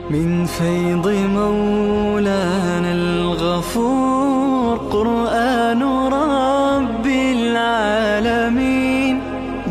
من فيض مولانا الغفور قرآن رب العالمين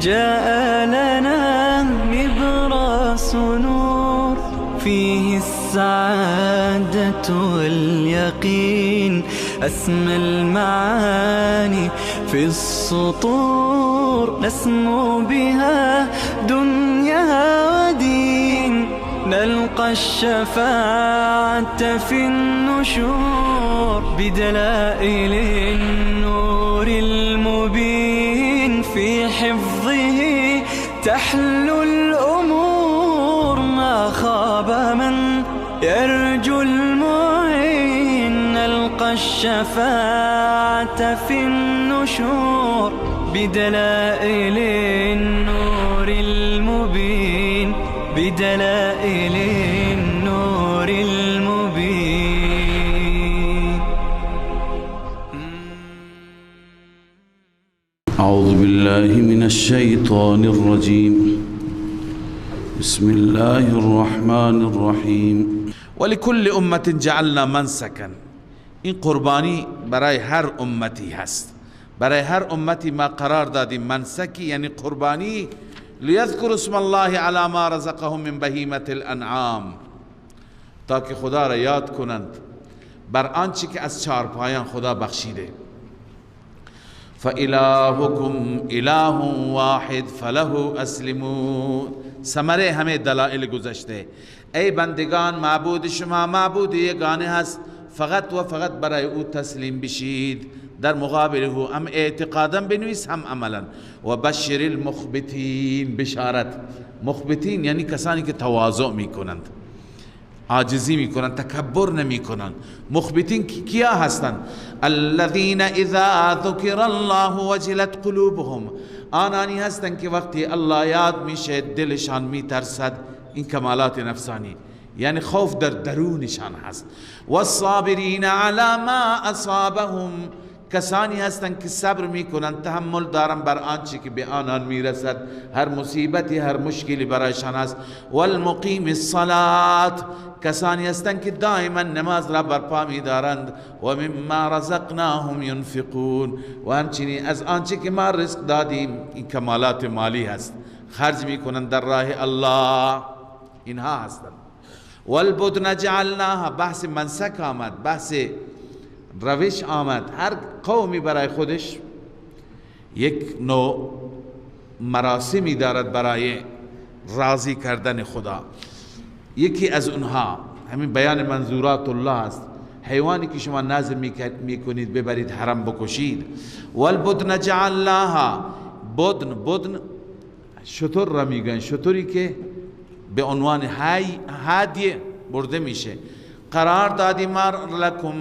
جاء لنا نبراس نور فيه السعادة واليقين أسمى المعاني في السطور نسمو بها دنيا ودين نلقى الشفاعة في النشور بدلائل النور المبين في حفظه تحلو الأمور ما خاب من يرجو المعين نلقى الشفاعة في النشور بدلائل النور المبين بدلائل النور المبين. أعوذ بالله من الشيطان الرجيم. بسم الله الرحمن الرحیم. ولكل امت جعلنا منسکا. این قربانی برای هر امتی هست. برای هر امتی ما قرار دادیم منسکی یعنی قربانی لیذکر اسم الله علی ما رزقهم من بهیمة الانعام، تا که خدا را یاد کنند بر آنچه که از چارپایان خدا بخشیده. فإلهكم إله واحد فله اسلموا. ثمره همه دلائل گذشته. ای بندگان معبود شما معبود یگانه هست، فقط و فقط برای او تسلیم بشید. در مقابل او هم اعتقادا بنویس هم عملا. و بشر المخبتین، بشارت. مخبتین یعنی کسانی که تواضع میکنند، عاجزی میکنند، تکبر نمیکنند. مخبتین کیا هستند؟ الذين اذا ذكر الله وجلت قلوبهم. آنانی هستند که وقتی الله یاد میشه دلشان میترسد. این کمالات نفسانی یعنی خوف در درونشان هست. والصابرین علی ما اصابهم. کسانی هستند که صبر میکنند، تحمل دارند بر آنچه که به آنان میرسد، هر مصیبتی هر مشکلی برایشان است. والمقیم الصلاة. کسانی هستند که دائما نماز را برپا می‌دارند. و مما رزقناهم ينفقون. و همچنین از آنچه که ما رزق دادیم، این کمالات مالی هست، خرج میکنند در راه الله. اینها هستند. والبدن جعلناها. بحث منسک آمد، بحث روش آمد. هر قومی برای خودش یک نوع مراسمی دارد برای راضی کردن خدا. یکی از اونها همین بیان منظورات الله است. حیوانی که شما نظر میکنید ببرید حرم بکشید. والبدن جعلناها. بدن شتر را میگن، شتری که به عنوان هدیه برده میشه. قرار دادیم ما لکم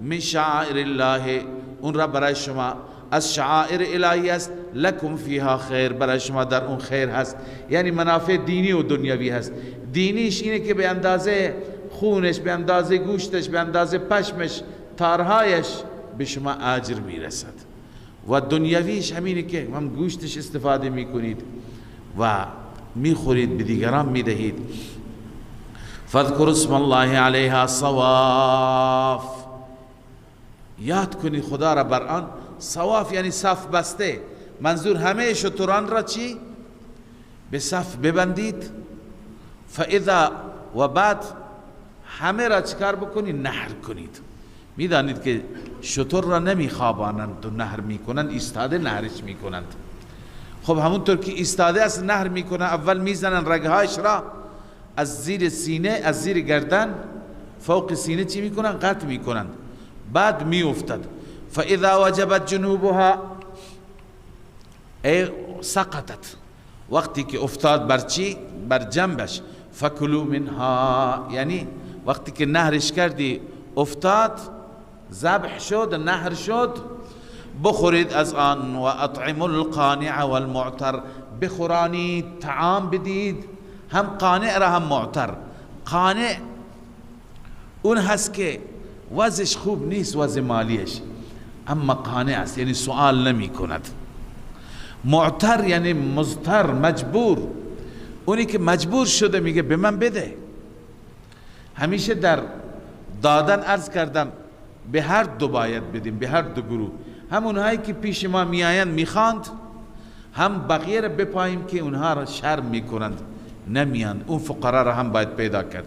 من شعائر الله. اون را برای شما از شعائر الهی است. لکم فیها خیر. برای شما در اون خیر هست، یعنی منافع دینی و دنیوی هست. دینیش اینه که به اندازه خونش، به اندازه گوشتش، به اندازه پشمش، تارهایش به شما اجر میرسد. و دنیویش همینه که هم گوشتش استفاده میکنید و میخورید، به دیگران میدهید. فاذکر اسم الله علیها صواف. یاد کنید خدا را بر آن. صواف یعنی صف بسته. منظور همه شتران را چی؟ به صف ببندید. فاذا و بعد همه را چکار بکنید؟ نهر کنید. میدانید که شتر را نمیخوابانند و نهر میکنند، ایستاده نهرش میکنند. خب همونطور که ایستاده است نهر میکنند، اول میزنن رگهایش را از زیر سینه، از زیر گردن فوق سینه چی میکنن؟ قطع میکنند. بعد میافتد. فاذا وجبت جنوبها ای سقطت. وقتی که افتاد بر چی؟ بر جنبش. فکلوا منها. یعنی وقتی که نهرش کردی افتاد، ذبح شد، نهر شد، بخورید از آن. و اطعموا القانع والمعتر. بخورانید، طعام بدید، هم قانع را هم معتر. قانع اون هست که وضعش خوب نیست، وضع مالیش، اما قانع است، یعنی سوال نمی کند. معتر یعنی مضطر، مجبور. اونی که مجبور شده میگه به من بده. همیشه در دادن عرض کردم به هر دو باید بدیم، به هر دو گروه، هم اونهایی که پیش ما میآیند میخواند، هم بقیه را بپاییم که اونها را شرم میکنند نمیان، اون فقرا را هم باید پیدا کرد.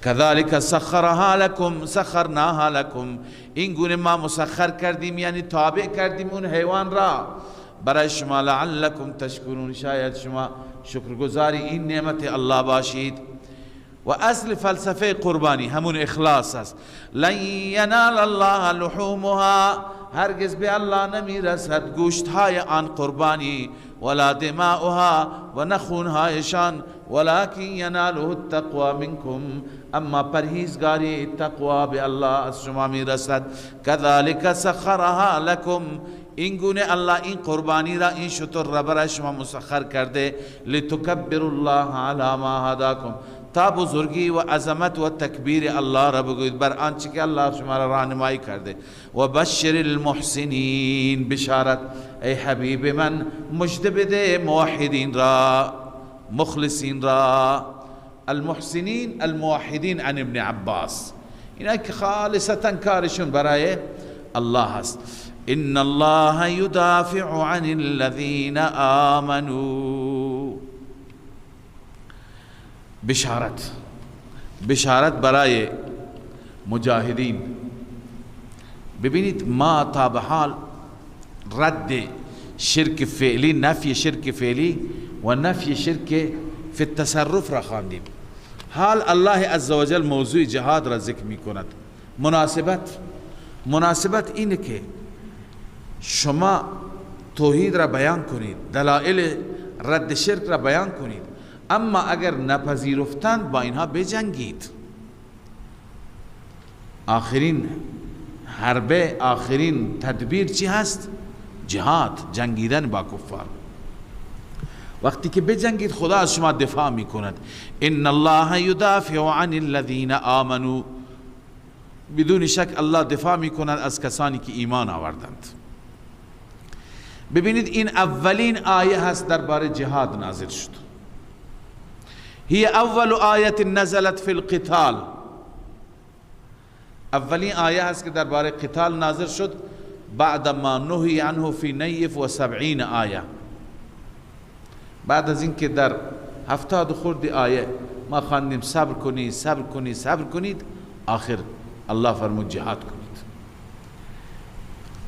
کذالک سخرها لکم سخرناها لکم، این گونه ما مسخر کردیم یعنی تابع کردیم اون حیوان را برای شما، لعلکم تشکرون، شاید شما شکرگزاری این نعمت الله باشید. و اصل فلسفه قربانی همون اخلاص است. لن ینال الله لحومها، هرگز به الله نمیرسد گوشت های آن قربانی، ولا دماؤها، و نخونهایشان، ولکن یناله التقوى منکم، اما پرهیزگاری تقوا به الله از شما میرسد. کذالک سخرها لکم، این گونه الله این قربانی را، این شتر را برای شما مسخر کرده، لتکبروا الله علی ما هداکم، تا بزرگی و عظمت و تکبیر الله را بگوید بر آنچه که الله شما را راهنمایی کرده. و بشر المحسنین، بشارت ای حبیب من مژده بده موحدین را، مخلصین را. المحسنین الموحدین عن ابن عباس، اینا که خالصتا کارشون برای الله هست. ان الله يدافع عن الذين آمنوا، بشارت برای مجاهدین. ببینید ما تا به حال رد شرک فعلی، نفی شرک فعلی و نفی شرک فی التصرف را خواندیم. حال الله عزوجل موضوع جهاد را ذکر می کند. مناسبت اینه که شما توحید را بیان کنید، دلائل رد شرک را بیان کنید، اما اگر نپذیرفتند با اینها بجنگید. آخرین حربه، آخرین تدبیر چی هست؟ جهاد، جنگیدن با کفار. وقتی که بجنگید خدا از شما دفاع می کند. ان الله یدافع عن الذین آمنوا، بدون شک الله دفاع می کند از کسانی که ایمان آوردند. ببینید این اولین آیه هست درباره جهاد نازل شد. هی اول آیت نزلت فی القتال، اولین آیه هست که درباره قتال نازل شد بعد ما نهی عنه فی نیف و 70 آیه. بعد از اینکه در 70 خورد آیه ما خواندیم صبر کنید صبر کنید صبر کنید، آخر الله فرمود جهاد کنید.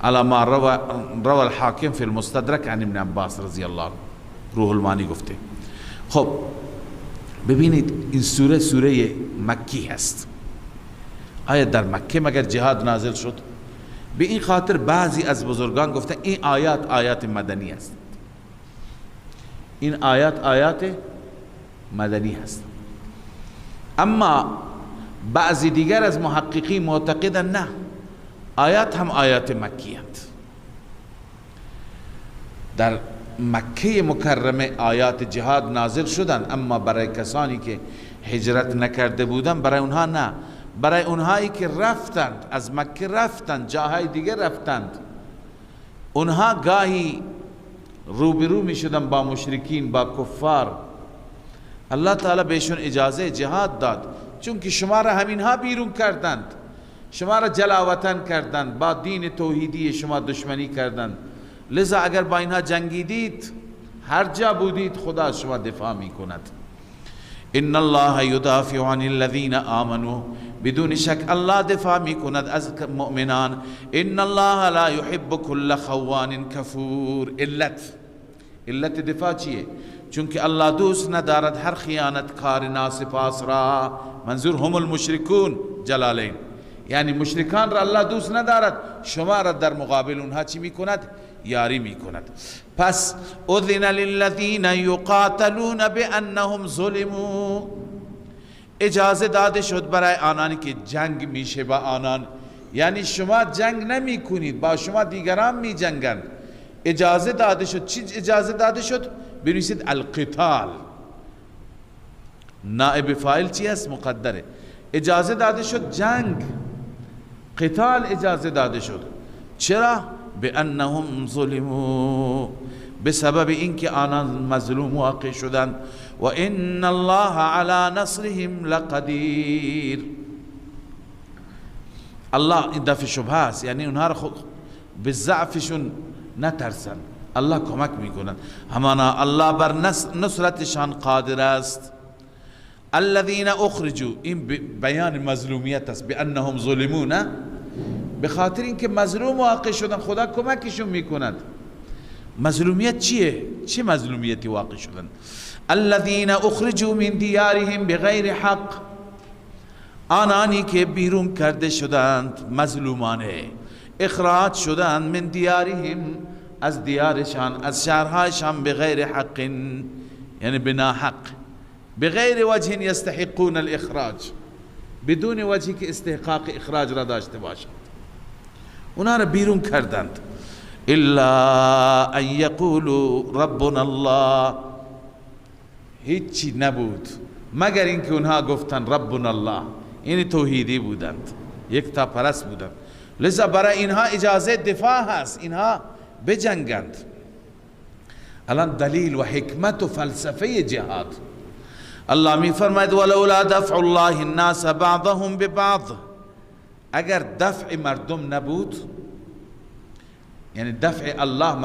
على ما روى الحاکم فی المستدرک عن ابن عباس رضی الله عنه، روح المانی گفته. خب ببینید این سوره مکی هست. آیا در مکه مگر جهاد نازل شد؟ به این خاطر بعضی از بزرگان گفتن این آیات مدنی است. این آیات مدنی هست. اما بعضی دیگر از محققین معتقدن نه، آیات هم آیات مکی هست. در مکه مکرمه آیات جهاد نازل شدن، اما برای کسانی که هجرت نکرده بودن برای اونها نه. برای اونهایی که رفتند، از مکه رفتند جاهای دیگر رفتند، اونها گاهی روبرو می شدن با مشرکین، با کفار. الله تعالی بهشون اجازه جهاد داد، چون که شما را همینها بیرون کردند، شما را جلاوطن کردند، با دین توحیدی شما دشمنی کردند. لذا اگر با اینها جنگیدید، هر جا بودید، خدا از شما دفاع می کند. ان الله یدافع عن الذین آمنوا، بدون شک الله دفاع می کند از مؤمنان. ان الله لا يحب كل خوان کفور. علت دفاع چیه؟ چون که الله دوست ندارد هر خیانتکار ناسپاس را. منظور هم المشرکون جلالین، یعنی مشرکان را الله دوست ندارد، شما را در مقابل اونها چی می کند؟ یاری می کند. پس اذن للذین یقاتلون بانهم ظلموا، اجازه داده شد برای آنانی که جنگ میشه با آنان، یعنی شما جنگ نمی کنید، با شما دیگران می جنگند. اجازه داده شد. چی اجازه داده شد؟ بنویسید القتال. نائب فاعل چی است؟ مقدره. اجازه داده شد جنگ، قتال اجازه داده شد. چرا؟ بانهم ظلموا، بسبب اینکه آنان مظلوم واقع شدند. و ان الله علی نصرهم لقدیر. الله این دفع شبه است، یعنی اونها رو به ضعفشون نترسن، الله کمک میکنن، همانا الله بر نصرتشان قادر است. الذين اخرجوا، این بیان مظلومیت است، بانهم ظلمون، به خاطر اینکه مظلوم واقع شدن خدا کمکشون میکند. مظلومیت چیه؟ چه مظلومیتی واقع شدن؟ الذين اخرجوا من دیارهم بغیر حق، آنانی که بیرون کرده شدند، مظلومانه اخراج شدند، من دیارهم، از دیارشان، از شهرهایشان، بغیر حق، یعنی بنا حق، بغیر وجه یستحقون الاخراج، بدون وجهی که استحقاق اخراج را داشته باشند، اونا را بیرون کردند. الا ان یقولوا ربنا الله، هیچی نبود مگر اینکه اونها گفتن ربنا الله، یعنی توحیدی بودند، یک تا پرست بودند، لذا برای اینها اجازه دفاع هست، اینها بجنگند. الان دلیل و حکمت و فلسفه جهاد. الله می فرماید ولولا دفع الله الناس بعضهم ببعض، اگر دفع مردم نبود، یعنی دفع الله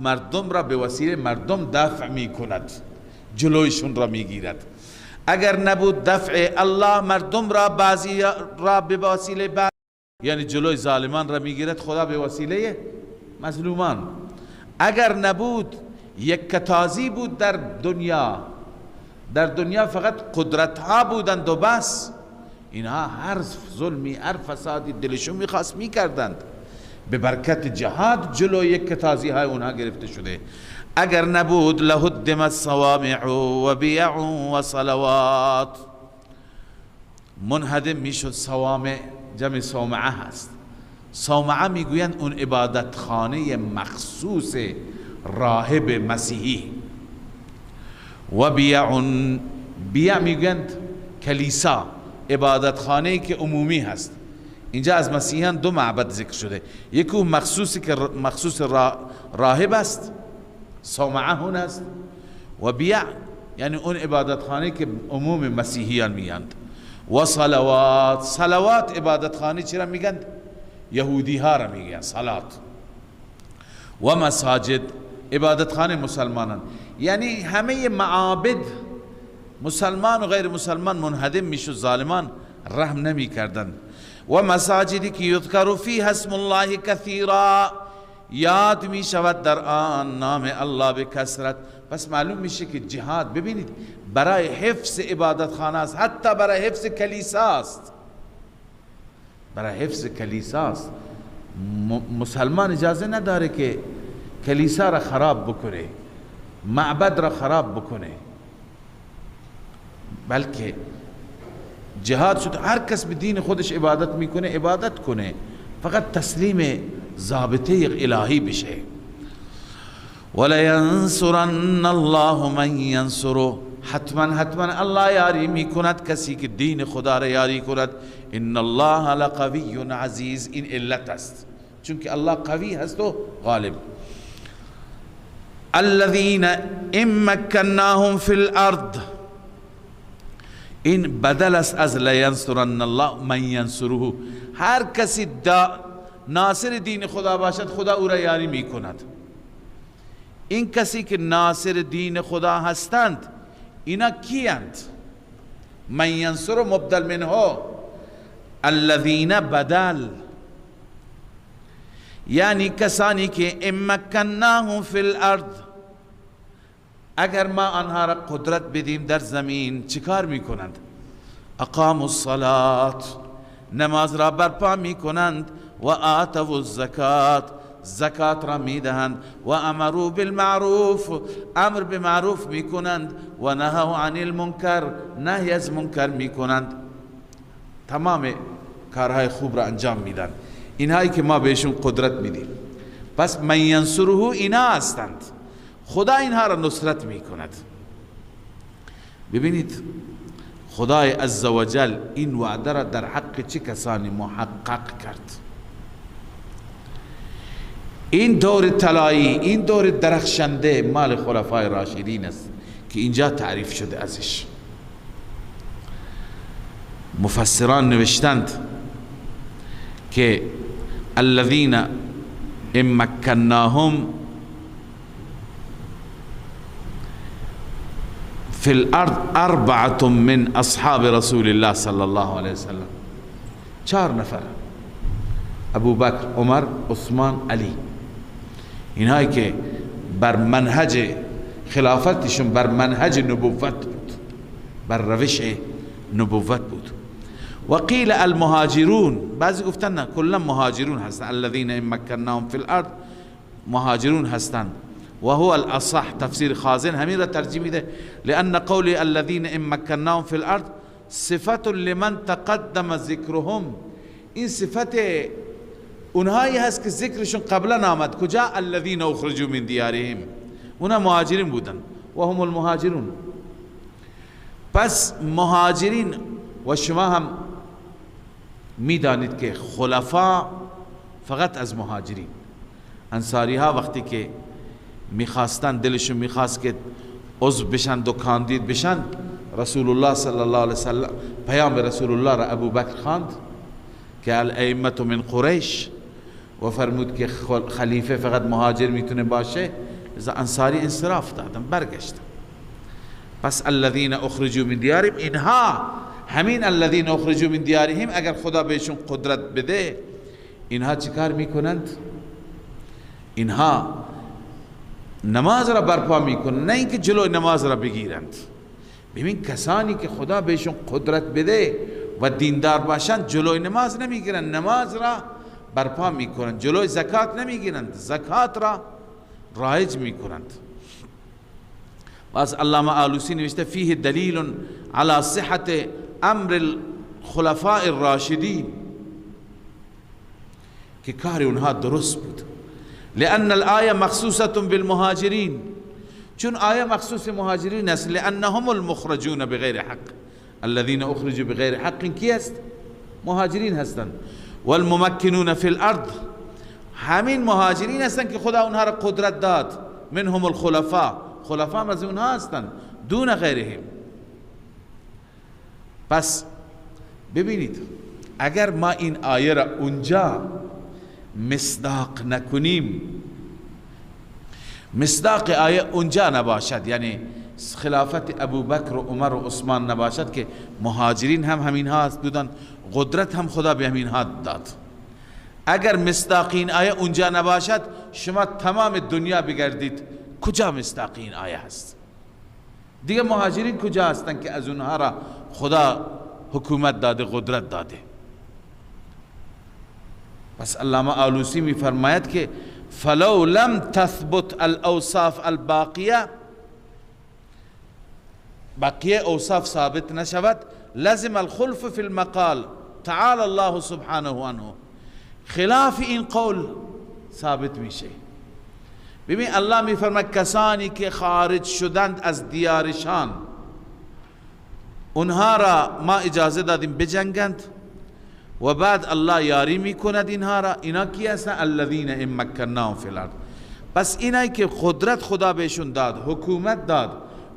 مردم را به وسیله مردم دفع می کند، جلویشون را می گیرد. اگر نبود دفع الله مردم را، بعضی را به وسیله بعض، یعنی جلوی ظالمان را می گیرد خدا به وسیله مظلومان. اگر نبود یک کتازی بود در دنیا فقط قدرت ها بودند و بس، اینها هر ظلمی، هر فسادی دلشون میخواست میکردند، به برکت جهاد جلوی یک کتازی های اونها گرفته شده. اگر نبود لهدم الصوامع و بیع و صلوات، منهدم میشد. صوامع جمع صومعه هست. صومعه میگویند اون عبادت خانه مخصوص راهب مسیحی، و بیع میگویند کلیسا، عبادت خانه‌ای که عمومی هست. اینجا از مسیحیان دو معبد ذکر شده، یکی اون مخصوصی که مخصوص راهب است، صومعه هون است، و بیع یعنی اون عبادت خانه‌ای که عموم مسیحیان میاند. و صلوات عبادت خانه چرا میگند؟ یهودی ها را میگن صلات. و مساجد عبادت خانه مسلمانان، یعنی همه معابد مسلمان و غیر مسلمان منهدم میشد، ظالمان رحم نمی کردند. و مساجدی که یذکر فیها اسم الله کثیرا، یاد می شود در آن نام الله به کثرت. پس معلوم میشه که جهاد، ببینید، برای حفظ عبادت خانه است، حتی برای حفظ کلیسا است، برای حفظ کلیسا است. مسلمان اجازه نداره که کلیسا را خراب بکنه، معبد را خراب بکنه، بلکه جهاد شد هر کس به دین خودش عبادت میکنه عبادت کنه، فقط تسلیم ضابطه الهی بشه. ولینصرن الله من ینصره، حتما الله یاری میکند کسی که دین خدا را یاری کند. ان الله لقوی عزیز، این علت است، چون که الله قوی هست و غالب. الذين ان مكناهم في الارض، این بدل است از لینصرن الله من ینصره. هر کسی ناصر دین خدا باشد خدا او را یاری می کند. این کسی که ناصر دین خدا هستند اینا کیند؟ من ینصر مبدل منه، الذین بدل، یعنی کسانی که ان مکناهم فی الارض، اگر ما آنها را قدرت بدیم در زمین چیکار میکنند؟ اقاموا الصلاة، نماز را برپا میکنند، و آتوا الزکات، زکات را میدهند، و امروا بالمعروف، امر به معروف میکنند، و نهوا عن المنکر، نهی از منکر میکنند. تمام کارهای خوب را انجام میدن، اینهایی که ما بهشون قدرت میدیم. پس من ینصره اینا هستند، خدا اینها را نصرت میکند. ببینید خدای عزوجل این وعده را در حق چه کسانی محقق کرد؟ این دور طلایی، این دور درخشنده مال خلفای راشدین است که اینجا تعریف شده ازش. مفسران نوشتند که الذين ان مكناهم في الارض 4 من اصحاب رسول الله صلی الله علیه وسلم، 4 نفر، ابو بکر، عمر، عثمان، علی، اینهایی که بر منهج خلافتشون بر منهج نبوت بود، بر روش نبوت بود. و قیل المهاجرون، بعضی گفتن نه کلا مهاجرون هستن، الذين ان مكناهم في الارض مهاجرون هستند و هو الاصح. تفسیر خازن همین را ترجیح میده، لان قول الذين ان مكناهم في الارض صفت لمن تقدم ذکرهم، این صفت اونهایی هست که ذکرشون قبلا آمد. کجا؟ الذين اخرجوا من دیارهم، اونا مهاجرین بودن و هم المهاجرون. پس مهاجرین، و شما هم میدانید که خلفا فقط از مهاجرین، انصاری ها وقتی که میخواستن، دلشون میخواست که عضو بشن و کاندید بشن، رسول الله صلی الله علیه وسلم پیام رسول الله را ابو بکر خواند که الائمه من قریش و فرمود که خلیفه فقط مهاجر میتونه باشه. لذا انصاری انصراف دادن، برگشتن. پس الذين اخرجوا من دیارهم، اینها همین الذين اخرجوا من دیارهم اگر خدا بهشون قدرت بده، اینها چیکار میکنند؟ اینها نماز را برپا میکنند، نه اینکه جلوی نماز را بگیرند. ببین کسانی که خدا بهشون قدرت بده و دیندار باشند جلوی نماز نمیگیرند، نماز را برپا میکنند. جلوی زکات نمیگیرند، زکات را رایج میکنند. باز علامه آلوسی نوشته فیه دلیل علی صحت امر الخلفاء الراشدین، که کار اونها درست بود. لأن الآية مخصوصة بالمهاجرين، چون آیه مخصوص مهاجرین است. لأنهم المخرجون بغیر حق، الذين اخرجوا بغیر حق کی است؟ مهاجرین هستند. والممکنون فی الارض، همین مهاجرین هستند که خدا اونها را قدرت داد. منهم الخلفاء، خلفاء از اونها هستند دون غیرهم. پس ببینید اگر ما این آیه را اونجا مصداق نکنیم، مصداق آیه اونجا نباشد، یعنی خلافت ابو بکر و عمر و عثمان نباشد که مهاجرین هم همین ها بودن، قدرت هم خدا به همین ها داد. اگر مصداق این آیه اونجا نباشد، شما تمام دنیا بگردید کجا مصداق این آیه هست؟ دیگه مهاجرین کجا هستن که از اونها را خدا حکومت داده، قدرت داده؟ پس علامه آلوسی می فرماید که فلو لم تثبت الاوصاف الباقیه، بقیه اوصاف ثابت نشود، لازم الخلف فی المقال تعالی الله سبحانه عنه، خلاف این قول ثابت میشه. ببین الله می فرماید کسانی که خارج شدند از دیارشان، اونها را ما اجازه دادیم بجنگند و بعد الله یاری میکند اینها را. اینا کی هستن؟ الذین ان مکناهم فی الارض. پس اینایی که قدرت خدا بهشون داد، حکومت داد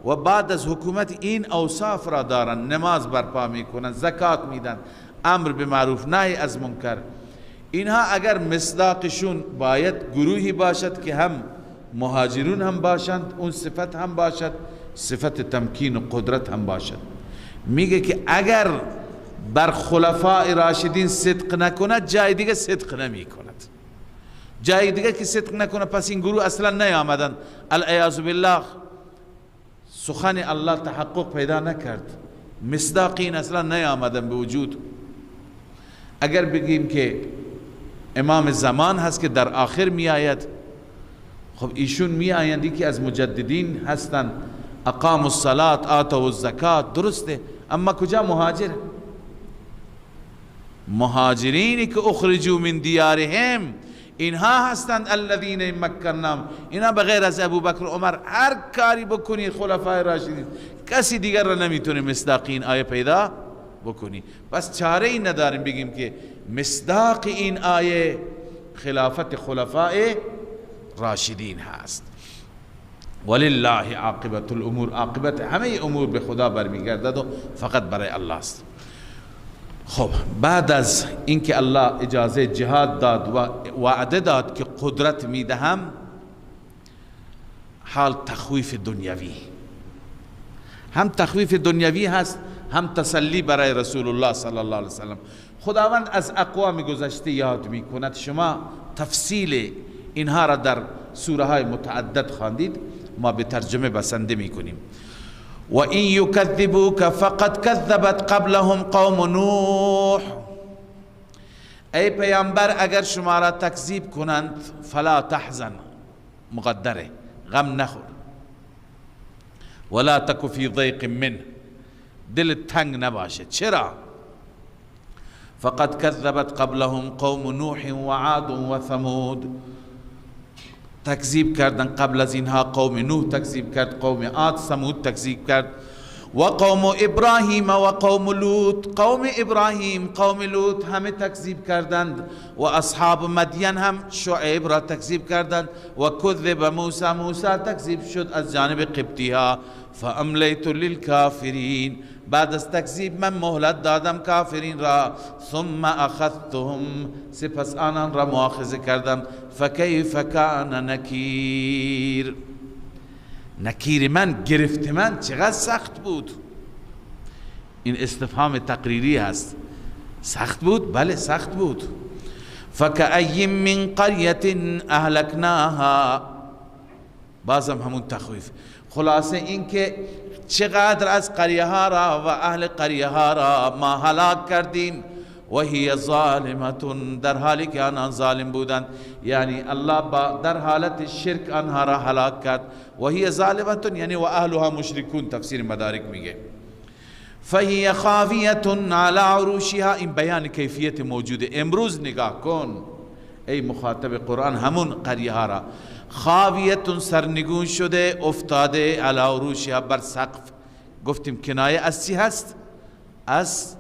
و بعد از حکومت این اوصاف را دارن، نماز برپا میکنن، زکات میدن، امر به معروف نهی از منکر، اینها اگر مصداقشون باید گروهی باشد که هم مهاجرون هم باشند، اون صفت هم باشد، صفت تمکین و قدرت هم باشد. میگه که اگر بر خلفاء راشدین صدق نکند، جای دیگه صدق نمی کند. جای دیگه که صدق نکنه، پس این گروه اصلا نیامدن، العیاذ بالله سخن الله تحقق پیدا نکرد، مصداقین اصلا نیامدن به وجود. اگر بگیم که امام زمان هست که در آخر می آید، خب ایشون می آیندی که از مجددین هستن، اقاموا الصلاة آتوا الزکات، درسته، اما کجا مهاجر؟ مهاجرینی که اخرجوا من دیارهم، اینها هستند الذین مکناهم. اینا بغیر از ابو بکر و عمر هر کاری بکنید خلفای راشدین، کسی دیگر را نمیتونه مصداق این آیه پیدا بکنی. پس چاره ای نداریم بگیم که مصداق این آیه خلافت خلفای راشدین هست. ولله عاقبت الامور، عاقبت همه امور به خدا برمیگردد و فقط برای الله است. خب بعد از اینکه الله اجازه جهاد داد و وعده داد که قدرت میدهم، حال تخویف دنیوی، هم تخویف دنیوی هست هم تسلی برای رسول الله صلی الله علیه وسلم. خداوند از اقوام گذشته یاد می کند، شما تفصیل اینها را در سوره های متعدد خواندید، ما به ترجمه بسنده می کنیم. و این یکذبوک فقد کذبت قبلهم قوم نوح، ای پیامبر اگر شما را تکذیب کنند فلا تحزن، مقدره، غم نخور، ولا تک فی ضیق منه، دل تنگ نباشه. چرا؟ فقد كذبت قبلهم قوم نوح و عاد و ثمود، تکذیب کردن قبل از اینها قوم نوح تکذیب کرد، قوم عاد، ثمود تکذیب کرد، و قوم ابراهیم و قوم لوط، قوم ابراهیم، قوم لوط همه تکذیب کردند، و اصحاب مدین هم شعیب را تکذیب کردند، و کذب موسی، موسی تکذیب شد از جانب قبطی ها. فاملیت للکافرین، بعد از تکذیب من مهلت دادم کافرین را. ثم اخذتهم، سپس آنان را مؤاخذه کردم. فکیف کان نکیر، نکیر من، گرفت من چقدر سخت بود. این استفهام تقریری هست. سخت بود؟ بله سخت بود. فکأی من قریة اهلکناها، بازم همون تخویف. خلاصه این که چقدر از قریه ها را و اهل قریه ها را ما هلاک کردیم، و هی ظالمتون، در حالی که آنان ظالم بودند، یعنی الله در حالت شرک آنها را هلاک کرد. و هی ظالمتون یعنی و اهلها مشرکون، تفسیر مدارک میگه. فهی خاویة علی عروشها، این بیان کیفیت موجوده. امروز نگاه کن ای مخاطب قرآن همون قریه ها را، خاویتون سرنگون شده، افتاده، علی عروشها بر سقف. گفتیم کنایه از چی هست؟ از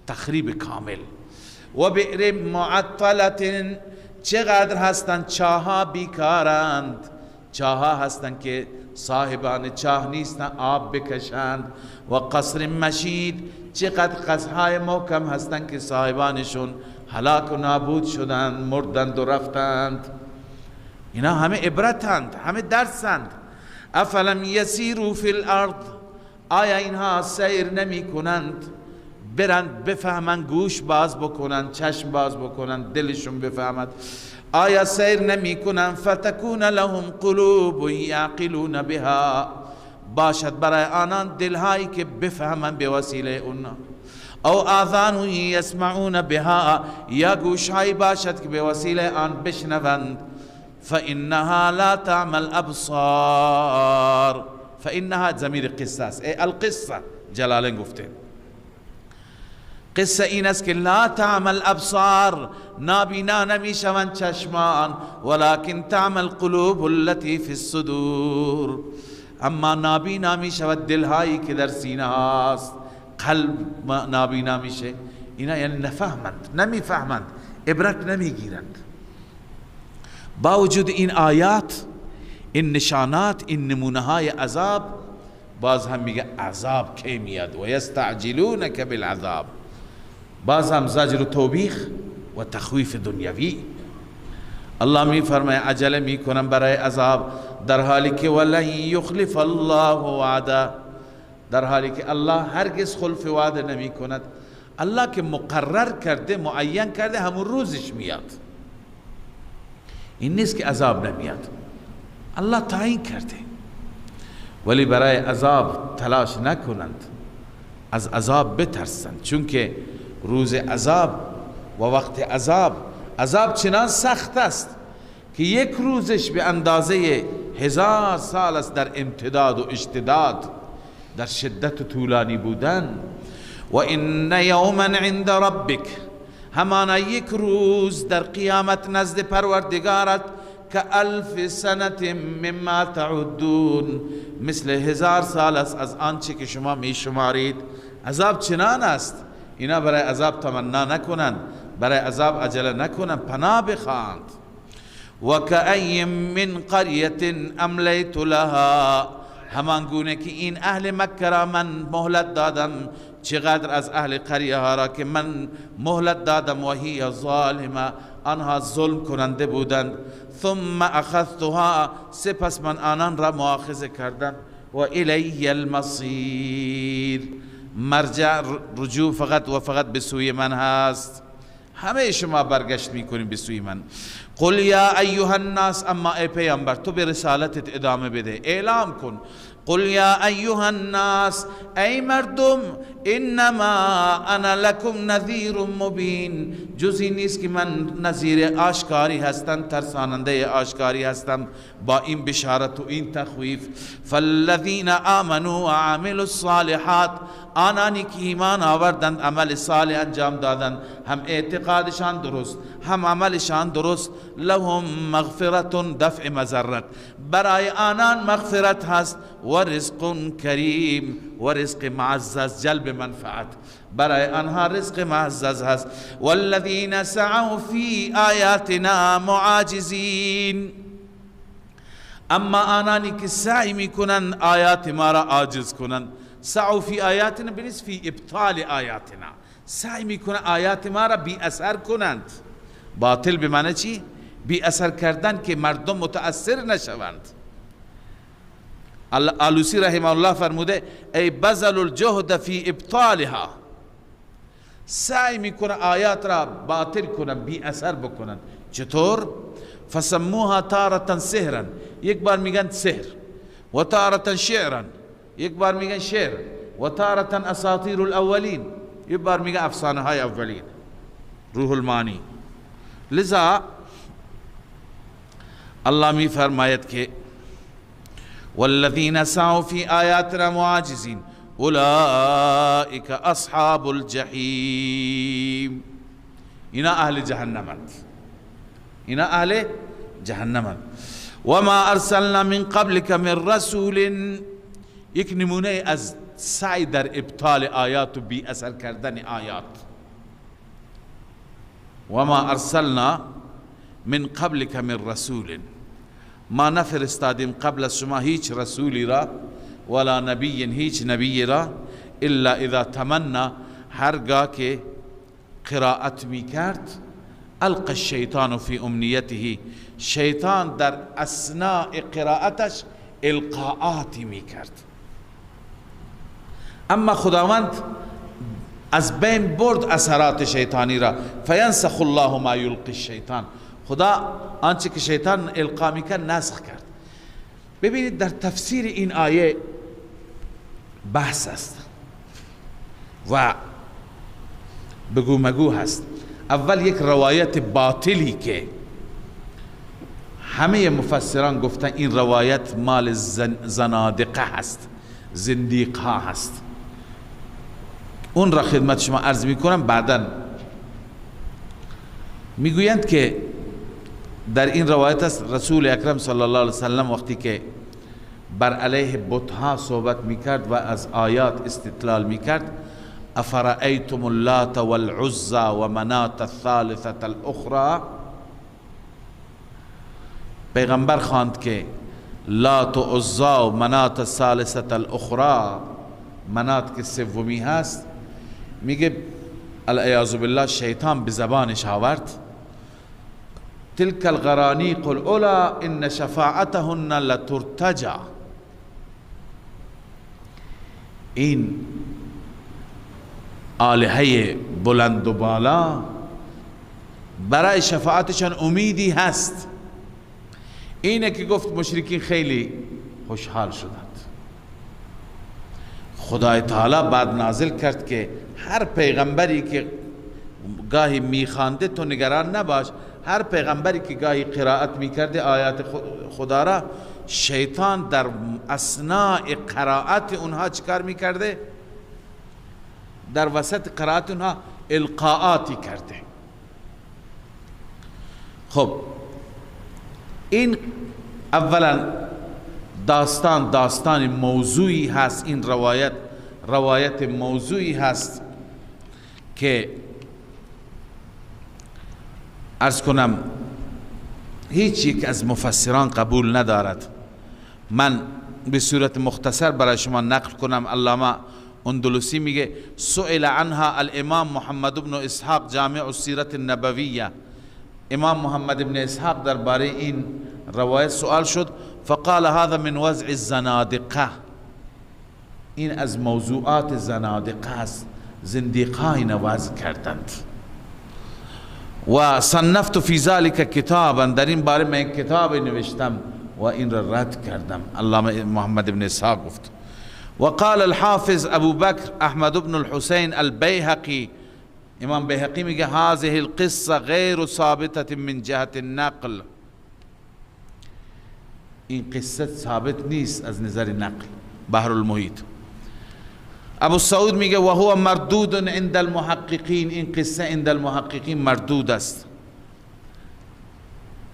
تخریب کامل. و بئر معطلة، چقدر هستند چاها بیکارند، چاها هستند که صاحبان چاه نیستند آب بکشند. و قصر مشید، چقدر قصرهای محکم هستند که صاحبانشون هلاک و نابود شدند، مردند و رفتند. اینا همه عبرتند، همه درسند. افلم یسیروا فی الارض، آیا اینها سیر نمی کنند، برند بفهمند، گوش باز بکنند، چشم باز بکنند، دلشون بفهمد. آیا سیر نمی کنند؟ فتکون لهم قلوب یعقلون بها، باشد برای آنان دلهایی که بفهمند به وسیله اونا. او آذان یسمعون بها، یا گوشهایی باشد که به وسیله آن بشنوند. فإنها لا تعمى الابصار، فإنها ضمیر قصه است، ای القصه، جلالین گفته قصه این است که لا تعمى الابصار، نابینا نمیشوند چشمان، ولكن تعمى القلوب التي في الصدور، اما نابینا میشود دلهایی که در سینه هاست. قلب نابینا میشه، اینا یعنی نفهمند، نمیفهمند، عبرت نمیگیرند. با وجود این آیات، این نشانات، این نمونه های عذاب، باز هم میگه عذاب کی میاد. و یستعجلونک بالعذاب، باز هم زجر و توبیخ و تخویف دنیوی. الله می فرماید عجله میکنم برای عذاب، در حالی که ولن یخلف الله وعده، در حالی که الله هرگز خلف وعده نمی کند. الله که مقرر کرده، معین کرده، همون روزش میاد. این نیست که عذاب نمیاد، الله تعیین کرده. ولی برای عذاب تلاش نکنند، از عذاب بترسند، چون که روز عذاب و وقت عذاب چنان سخت است که یک روزش به اندازه 1000 سال است در امتداد و اشتداد، در شدت و طولانی بودن. و ان یوما عند ربک، همانا یک روز در قیامت نزد پروردگارت، که 1000 سنة مما تعدون، مثل 1000 سال است از آنچه که شما می شمارید. عذاب چنان است، اینا برای عذاب تمنا نکنند، برای عذاب عجله نکنند، پناه بخواند. وكأي من قرية املیت لها، همان گونه که این اهل مکه را من مهلت دادم، چقدر از اهل قریه ها را که من مهلت دادم، و هی ظالمه، آنها ظلم کننده بودند. ثم اخذتها، سپس من آنان را مؤاخذه کردم. و الی المصیر، مرجع رجوع فقط و فقط به سوی من هست، همه شما برگشت میکنیم به سوی من. قل یا ایها الناس، اما ای پیامبر تو به رسالتت ادامه بده، اعلام کن. قل یا ایها الناس، ای مردم، انما انا لکم نذیر مبین، جزی نیست که من نذیر آشکاری هستم، ترساننده آشکاری هستم با این بشارت و این تخویف. فالذین آمنوا و عملوا الصالحات، آنانی که ایمان آوردند عمل صالح انجام دادند، هم اعتقادشان درست هم عملشان درست، لهم مغفرت، دفع مضرت، برای آنان مغفرت هست، و رزق کریم، و رزق معزز، جلب منفعت، برای آنها رزق معزز هست. والذین سعوا فی آیاتنا معاجزین، اما آنانی که سعی میکنند آیات ما را عاجز کنند، سعوا فی آیاتنا بنس فی ابطال آیاتنا، سعی میکنند آیات ما را بی اثر کنند. باطل به معنی چی؟ بی اثر کردن که مردم متاثر نشوند. آلوسی رحمه الله فرموده ای بذل الجهد فی ابطالها، سعی میکنه آیات را باطل کنن، بی اثر بکنن. چطور؟ فسموها تارتا سحرا، یک بار میگن سحر، و تارتا شعرا، یک بار میگن شعر، و تارتا اساطیر الاولین، یک بار میگن افسانه های اولین. روح المانی. لذا الله می فرماید که والذین سعوا فی آیاتنا معاجزین اولئک اصحاب الجحیم، اینا اهل جهنمند، اینا اهل جهنمند. وما ارسلنا من قبلك من رسول، یک نمونه از سعی در ابطال آیات و بی اثر کردن آیات. وما ارسلنا من قبلك من رسول، ما نفرستادیم قبل از شما هیچ رسولی را، ولا نبی، هیچ نبی را، الا اذا تمنى، هرگاه که قرائت می کرد، القى الشیطان فی امنیته، شیطان در اثناء قرائتش القاءاتی می کرد. اما خداوند از بین برد اثرات شیطانی را، فینسخ الله ما یلقی الشیطان، خدا آنچه که شیطان القا میکرد نسخ کرد. ببینید در تفسیر این آیه بحث است و بگو مگو هست. اول یک روایت باطلی که همه مفسران گفتن این روایت مال زنادقه هست، زندیق ها هست، اون را خدمت شما عرض میکنم. بعداً میگویند که در این روایت است رسول اکرم صلی الله علیه وسلم وقتی که بر علیه بتها صحبت میکرد و از آیات استدلال میکرد، افرأیتم اللات والعزى و منات الثالثة الاخرى، پیغمبر خواند که لات و عزى و منات الثالثة الاخرى، منات که سومی هست، میگه العیاذ بالله شیطان به زبانش آورد تلك الغرانیق العلا ان شفاعتهن لترتجى، این آلهه بلند و بالا برای شفاعتشان امیدی هست. اینه که گفت مشرکین خیلی خوشحال شدند. خدای تعالی بعد نازل کرد که هر پیغمبری که گاهی میخوانده تو نگران نباش، هر پیغمبری که گاهی قرائت میکرده آیات خدا را، شیطان در اثناء قرائت اونها چکار میکرده؟ در وسط قرائت اونها القاءاتی کرده. خب این اولا داستان موضوعی هست، این روایت موضوعی هست که عرض کنم هیچ یک از مفسران قبول ندارد. من به صورت مختصر برای شما نقل کنم. علامه اندلسی میگه سئل عنها الامام محمد بن اسحاق جامع السیرت النبویه. امام محمد بن اسحاق درباره این روایت سوال شد، فقال هذا من وضع الزنادقه، این از موضوعات زنادقه است، زندیقای نواز کردند. و صنفت فی ذلك کتابا، در این باره من کتاب نوشتم و این را رد کردم. علامه محمد بن اسحاق گفت. وقال الحافظ ابو بکر احمد بن الحسین البیهقی، امام بیهقی میگه هذه القصه غیر ثابته من جهت النقل، این قصه ثابت نیست از نظر نقل. بحر المحیط. ابو سعود میگه و هو مردود عند المحققین، این قصه عند المحققین مردود است.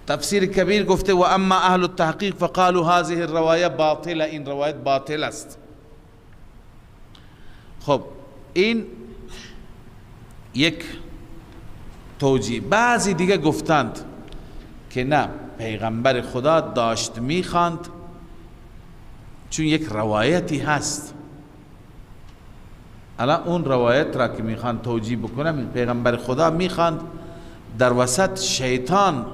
تفسیر کبیر گفته و اما اهل التحقیق فقالوا هذه الروایه باطله، این روایت باطل است. خب این یک توجیه. بعضی دیگه گفتند که نه، پیغمبر خدا داشت میخواند، چون یک روایتی هست. الان اون روایت را که میخواند توجیه بکنم، پیغمبر خدا میخواند، در وسط شیطان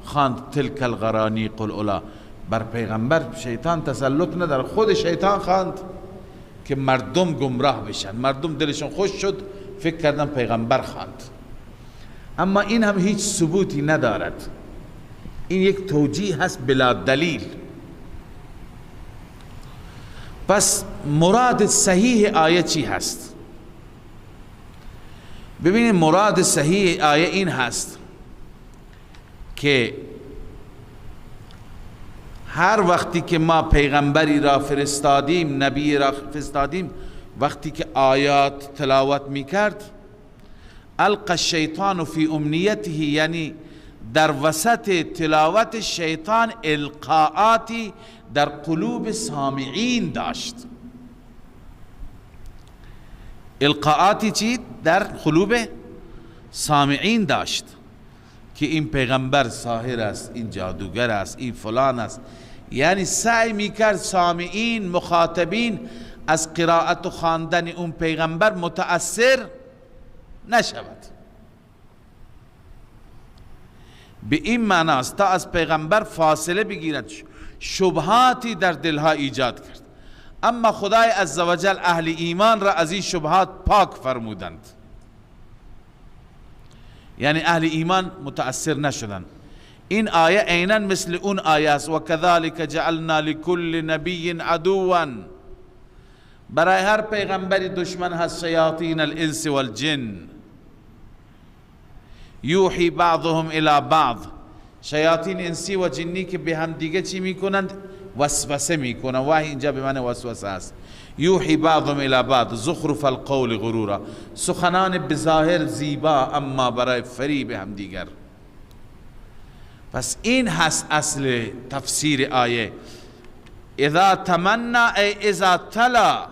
خواند تلک الغرانیق الاولی، بر پیغمبر شیطان تسلط نداره، خود شیطان خواند که مردم گمراه بشن. مردم دلشون خوش شد، فکر کردن پیغمبر خواند. اما این هم هیچ ثبوتی ندارد، این یک توجیه هست بلا دلیل. پس مراد صحیح آیه چی هست؟ ببینید مراد صحیح آیه این هست که هر وقتی که ما پیغمبری را فرستادیم، نبی را فرستادیم، وقتی که آیات تلاوت میکرد، القى الشیطان فی امنیته، یعنی در وسط تلاوت شیطان القاءاتی در قلوب سامعین داشت. القاءاتی چی؟ در قلوب سامعین داشت که این پیغمبر ساحر است، این جادوگر است، این فلان است. یعنی سعی میکرد سامعین، مخاطبین از قرائت و خواندن اون پیغمبر متأثر نشود. به این معنی است تا از پیغمبر فاصله بگیرد، شبهاتی در دلها ایجاد کرد. اما خدای عزوجل اهل ایمان را از این شبهات پاک فرمودند، یعنی اهل ایمان متأثر نشدند. این آیه عیناً مثل اون آیه است و کذالک جعلنا لكل نبی عدوا، برای هر پیغمبری دشمن هست، شیاطین الانس والجن یوحی بعضهم الى بعض، شیاطین انسی و جنی که به هم دیگه چی میکنند؟ وسوسه میکنند. وحی اینجا به معنی وسوسه است. یوحی بعضهم الى بعض زخرف القول غرورا، سخنان بظاهر زیبا اما برای فریب هم دیگر. پس این هست اصل تفسیر آیه. اذا تمنا ای اذا تلا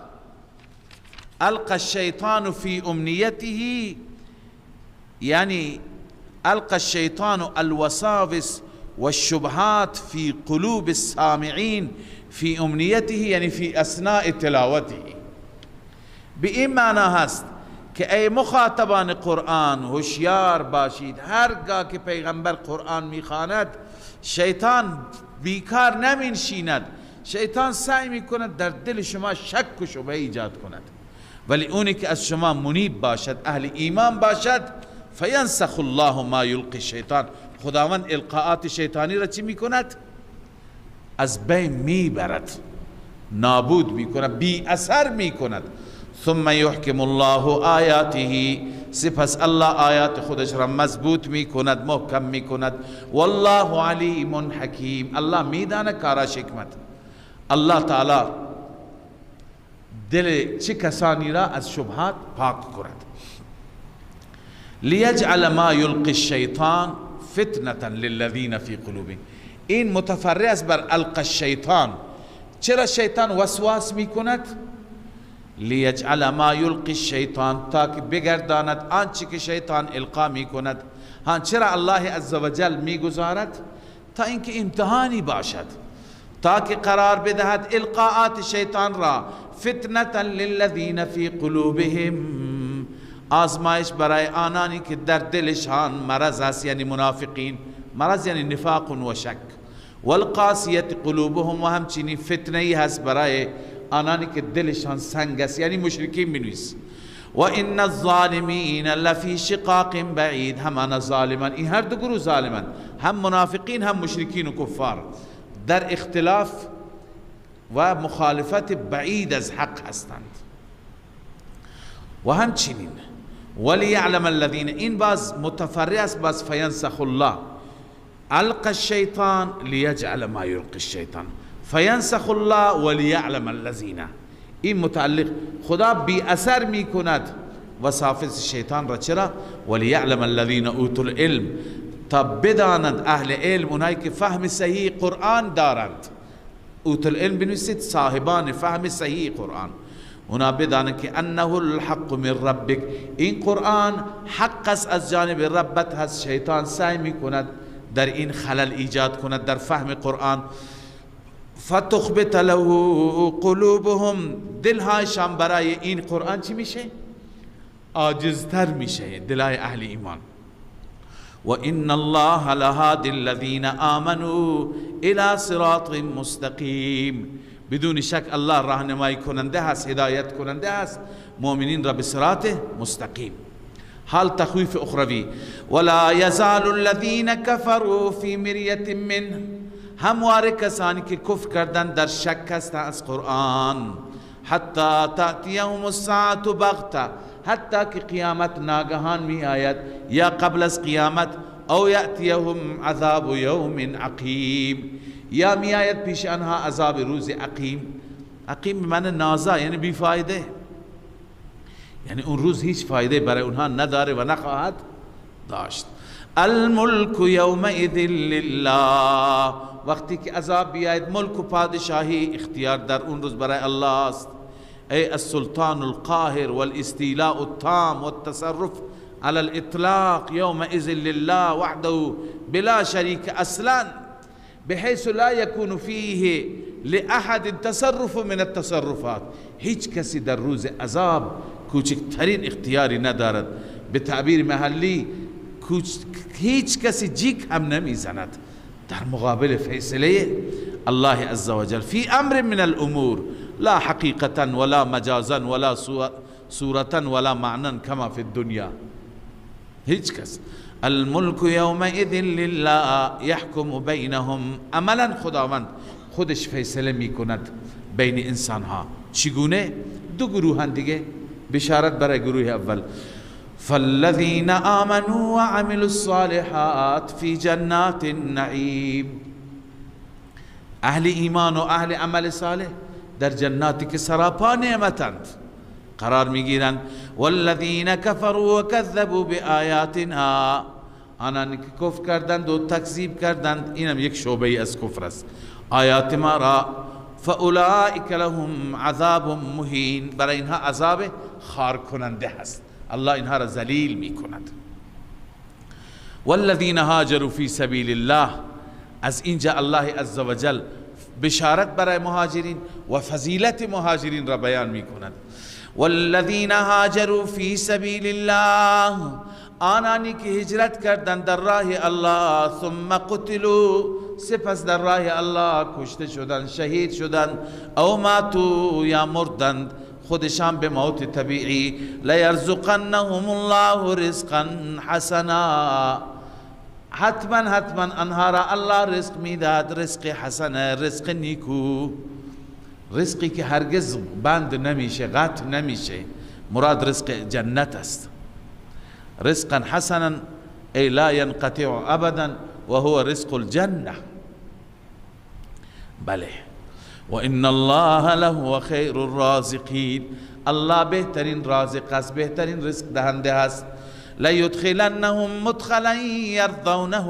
القى الشیطان فی امنیته، یعنی القى الشیطان الوساوس والشبهات في قلوب السامعين في امنیته، یعنی فی اثناء تلاوته. به این معنی هست که ای مخاطبان قرآن هوشیار باشید، هرگاه که پیغمبر قرآن میخواند شیطان بیکار نمینشیند، شیطان سعی میکند در دل شما شک و شبهه ایجاد کند. ولی اونی که از شما منیب باشد، اهل ایمان باشد، فینسخ الله ما یلقی الشیطان، خداوند القاءات شیطانی را چی میکند؟ از بین میبرد، نابود میکند، بی اثر میکند. ثم یحکم الله آیاته، سپس الله آیات خودش را مضبوط میکند، محکم میکند. والله علیم حکیم، الله میداند کاراش حکمت. الله تعالی دل چه کسانی را از شبهات پاک کند. لیجعل ما یلقی الشیطان فتنة للذین فی قلوبهم، این متفرع است بر القی الشیطان. چرا شیطان وسواس میکند؟ لیجعل ما یلقی الشیطان، تا که بگرداند آنچه که شیطان القا میکند. چرا الله عزوجل میگذارد؟ تا اینکه امتحانی باشد، تا که قرار بدهد القاءات شیطان را فتنة للذین فی قلوبهم، آزمایش برای آنانی که در دلشان مرض است، یعنی منافقین. مرض یعنی نفاق و شک. والقاسیت قلوبهم، و همچنین فتنه هست برای آنانی که دلشان سنگ است، یعنی مشرکین بنویس. و ان الظالمین لفی شقاق بعید، همان ظالمان، این هر دو گروه ظالمان، هم منافقین هم مشرکین و کفار، در اختلاف و مخالفت بعید از حق هستند. و همچنین ولیعلم الذین، این باز متفرع است، باز فینسخ الله، القى الشیطان لیجعل ما یلقی الشیطان، فینسخ الله ولیعلم الذین، این متعلق خدا بی اثر می کند وساوس شیطان را. چرا؟ ولیعلم الذین اوتوا العلم، تا بدانند اهل علم، اونایی که فهم صحیح قرآن دارند. اوتوا العلم بنویسید، صاحبان فهم صحیح قرآن، اونا بدانند که انه الحق من ربک، این قرآن حق است از جانب ربت هست. شیطان سعی می کند در این خلل ایجاد کند در فهم قرآن. فتخبت له قلوبهم، دلهایشان برای این قرآن چی میشه؟ عاجزتر میشه، دلهای اهل ایمان. و ان الله لهادی الذین آمنوا الى صراط مستقیم، بدون شک الله راهنمایی کننده هست، هدایت کننده هست مؤمنین را به صراط مستقیم. حال تخویف اخروی، ولا یزال الذین کفروا فی مریة منه، همواره کسانی که کفر کردن در شک هستند از قرآن. حتی تأتیهم الساعة بغته، حتی که قیامت ناگهان می آید یا قبل از قیامت. او یأتیهم عذاب یوم عقیم، یا می آید پیش آنها عذاب روز عقیم. عقیم به معنی نازا، یعنی بی فایده، یعنی اون روز هیچ فایده برای اونها نداره و نخواهد داشت. الملک یومئذ لله، وقتی که عذاب بیاید ملک و پادشاهی اختیار در اون روز برای الله است. ای السلطان القاهر والاستیلاء التام والتصرف على الاطلاق یومئذ لله وحده بلا شریک اصلا، بحيث لا يكون فيه لأحد تصرف من التصرفات، هیچ کسی در روز عذاب کوچکترین اختیاری ندارد. به تعبیر محلی هیچ کسی جیک هم نمیزند در مقابل فیصله الله عز وجل فی امر من الامور، لا حقیقتا ولا مجازا ولا صورتا ولا معنا کما فی الدنیا. هیچ کس. الملک یومئذ لله یحکم بینهم، عملا خداوند خودش فیصله می کند بین انسان ها. چگونه؟ دو گروه دیگه، بشارت برای گروه اول. فالذین آمنوا وعملوا الصالحات فی جنات النعیم، اهل ایمان و اهل عمل صالح در جناتی که سراپا نعمتند قرار میگیرند. والذین کفروا وکذبوا بآیاتنا، آنان که کفر کردند و تکذیب کردند، اینم یک شعبه از کفر است، آیات ما را. فاولئک لهم عذاب مهین، برای اینها عذاب خار کننده هست، الله اینها را ذلیل می کند. والذین هاجروا فی سبیل الله، از اینجا الله عزوجل بشارت برای مهاجرین و فضیلت مهاجرین را بیان می کند. والذین هاجروا فی سبیل الله، آنانی که هجرت کردند در راه الله، ثم قتلوا، سپس در راه الله کشته شدند، شهید شدند، او ماتوا، یا مردند خودشان به موت طبیعی. لیرزقنهم الله رزقا حسنا، حتما آنها را الله رزق میداد، رزق حسن، رزق نیکو، رزقی که هرگز بند نمیشه، قطع نمیشه، مراد رزق جنت است. رزقا حسنا ای لا ينقطع ابدا و هو رزق الجنه. بله. و ان الله له خیر الرازقین، الله بهترین رازق است، بهترین رزق دهنده است. لیدخلنهم مدخلا یرضونه،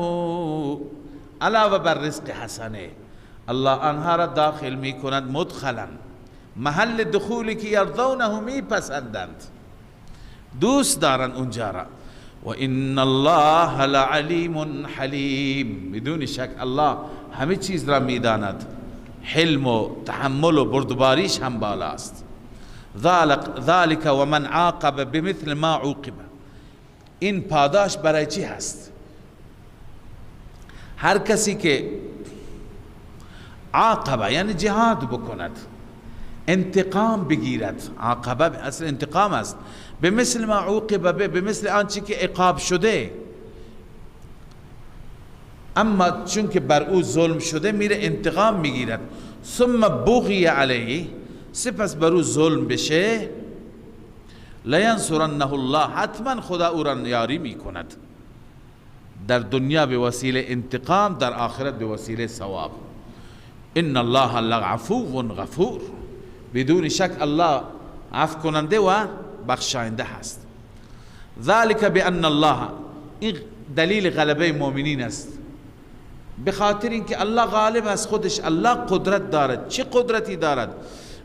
علاوه بر رزق حسنه الله آنها را داخل می کند مدخلا، محل دخولی که یرضونه می پسندند، دوست دارن اونجا را. و ان الله لعلیم حلیم، بدون شک الله همه چیز را میداند، حلم و تحمل و بردباریش هم بالاست. ذالک و من عاقب بمثل ما عوقب، این پاداش برای چی هست؟ هر کسی که عاقبه یعنی جهاد بکند، انتقام بگیرد، عاقبه اصل انتقام است، به مثل ما عوقب به مثل آنچه که عقاب شده، اما چون که بر او ظلم شده میره انتقام میگیرد، ثم بغی علیه، سپس بر او ظلم بشه، لینصرنه الله، حتما خدا او را یاری میکند، در دنیا به وسیله انتقام، در آخرت به وسیله ثواب. ان الله لعفو غفور، بدون شک الله عفو کننده و بخشاینده هست. ذالک بان الله، این دلیل غلبه مؤمنین است، به خاطر اینکه الله غالب است، خودش الله قدرت دارد. چه قدرتی دارد؟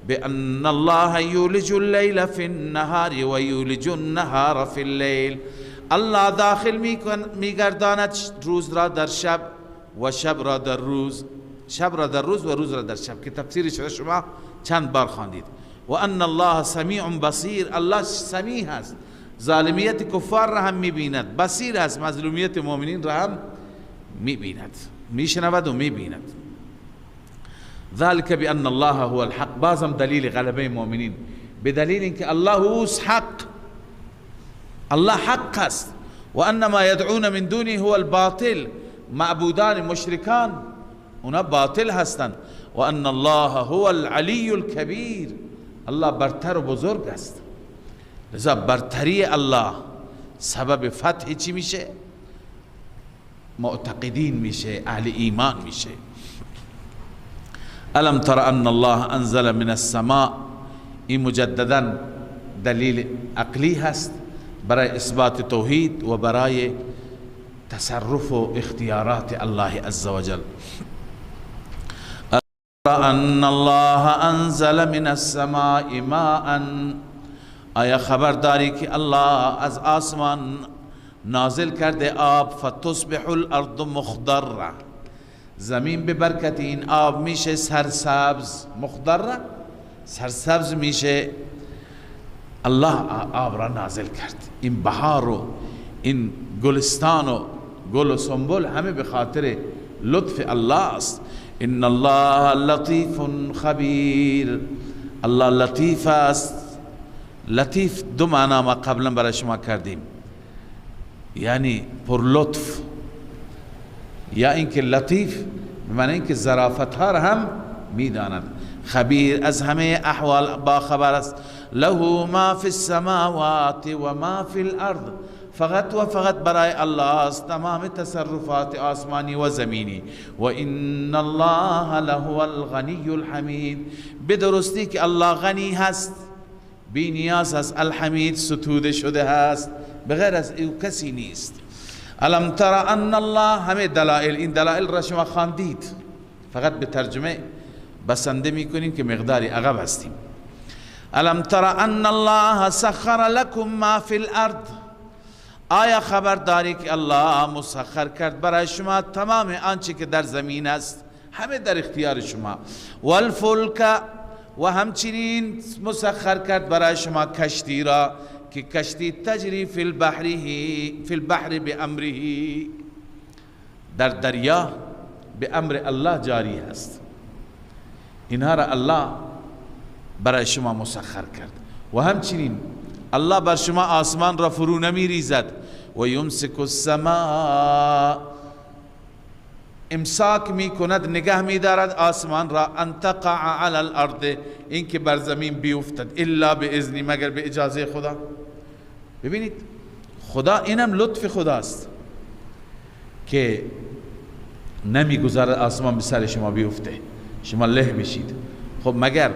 بان الله یولج اللیل فی النهار و یولج النهار فی اللیل، الله داخل میگرداند روز را در شب و شب را در روز، شب را در روز و روز را در شب، که تفسیرش را شما چند بار خواندید. و ان الله سمیع بصیر، الله سمیع است، ظالمیت کفار را هم میبیند، بصیر است، مظلومیت مؤمنین را هم میبیند، میشنود و میبیند. ذلك بان الله هو الحق، بازم دلیل غلبه مؤمنین، بدلیل اینکه الله اوست حق، الله حق است، و انما يدعون من دونه هو الباطل، معبودان مشرکان اونا باطل هستند. و ان الله هو العلی الكبیر، الله برتر و بزرگ است، لذا برتری الله سبب فتح چی میشه؟ معتقدین میشه، اهل ایمان میشه. الم تر ان الله انزل من السماء، این مجددا دلیل عقلی هست برای اثبات توحید و برای تصرف و اختیارات الله عز وجل. ان الله انزل من السماء ماء، آیا خبرداری که الله از آسمان نازل کرده آب، فتصبح الارض مخضرة، زمین به برکت این آب میشه سرسبز، مخضرة سرسبز میشه. الله آب را نازل کرد، این بهار و این گلستان و گل و سنبل همه به خاطر لطف الله است. ان الله لطیف خبیر، الله لطیف است. لطیف دو معنا ما قبلا برای شما کردیم، یعنی پر لطف، یا اینکه لطیف به معنی اینکه ظرافت ها را هم میداند. خبیر از همه احوال با خبر است. له ما فی السماوات و ما فی الارض، فقط و فقط برای الله است تمام تصرفات آسمانی و زمینی. و ان الله له الغنی الحمید، بدرستی که الله غنی هست، بی نیاز است، الحمید ستوده شده هست، بغیر از او کسی نیست. الم تر ان الله، همه دلائل، این دلائل را شما خواندید، فقط به ترجمه بسنده میکنیم که مقداری عقب هستیم. الم تر ان الله سخر لكم ما فی الارض، آیا خبرداری که الله مسخر کرد برای شما تمام آنچه که در زمین است، همه در اختیار شما. والفلک، و همچنین مسخر کرد برای شما کشتی را، که کشتی تجری فی البحر بامره، در دریا به امر الله جاری است. اینها را الله برای شما مسخر کرد. و همچنین الله بر شما آسمان را فرو نمی ریزد. و یمسک السماء، امساک می کند، نگه می دارد آسمان را، ان تقع علی الارض، این که بر زمین بیفتد، الا باذنی، مگر به اجازه خدا. ببینید خدا، اینم لطف خداست که نمی گذارد آسمان به سر شما بیفته، شما له بشید. خب مگر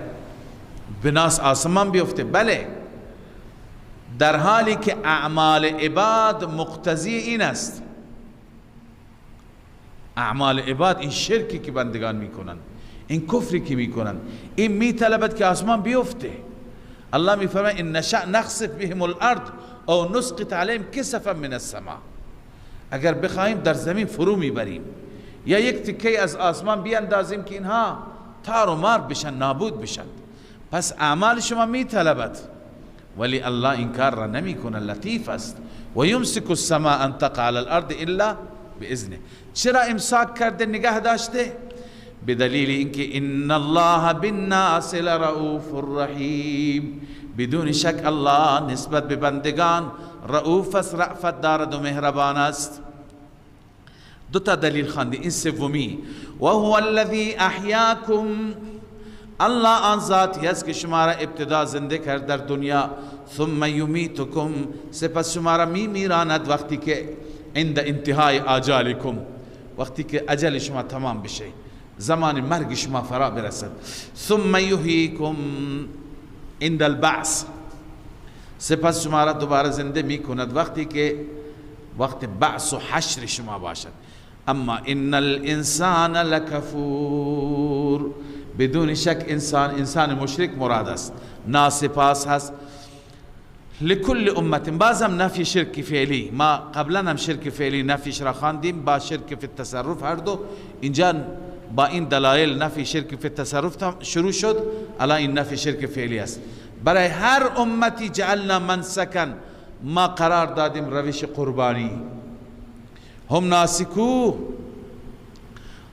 بناس آسمان بیفته؟ بله، در حالی که اعمال عباد مقتضی این است. اعمال عباد، این شرکی که بندگان میکنن، این کفری که میکنن، این میطلبد که آسمان بیفته. الله میفرماید ان نشأ نخسف بهم الارض او نسقط عليهم كسفا من السماء، اگر بخواهیم در زمین فرو میبریم یا یک تکه از آسمان بیاندازیم که اینها تار و مار بشن، نابود بشن. پس اعمال شما میطلبد، ولی الله این کار را نمیکنه، لطیف است. و یمسک السماء ان تقع على الارض الا باذنه. چرا امساک کرده، نگه داشته؟ بدلیل اینکه ان الله بالناس لرؤوف رحیم، بدون شک الله نسبت به بندگان رؤوف است، رأفت دارد و مهربان است. دو تا دلیل خواندی، این سومی و هو الذی احیاکم، الله آن ذاتی است که شما را ابتدا زنده کرد در دنیا، ثم یمیتکم، سپس شما را میراند وقتی که عند انتهای آجالکم، وقتی که اجل شما تمام بشه، زمان مرگ شما فرا برسد. ثم یحییکم عند البعث، سپس شما را دوباره زنده میکند وقتی که وقت بعث و حشر شما باشد. اما ان الانسان لکفور، بدون شک انسان مشرک مراد است، ناسپاس هست. لكل امت، بازم نفی شرک فعلی، ما قبلا هم شرک فعلی نفیش را خواندیم با شرک فی التصرف، هر دو اینجا با این دلایل نفی شرک فی التصرف شروع شد، الان این نفی شرک فعلی است. برای هر امتی جعلنا منسکن، ما قرار دادیم روش قربانی، هم ناسکو،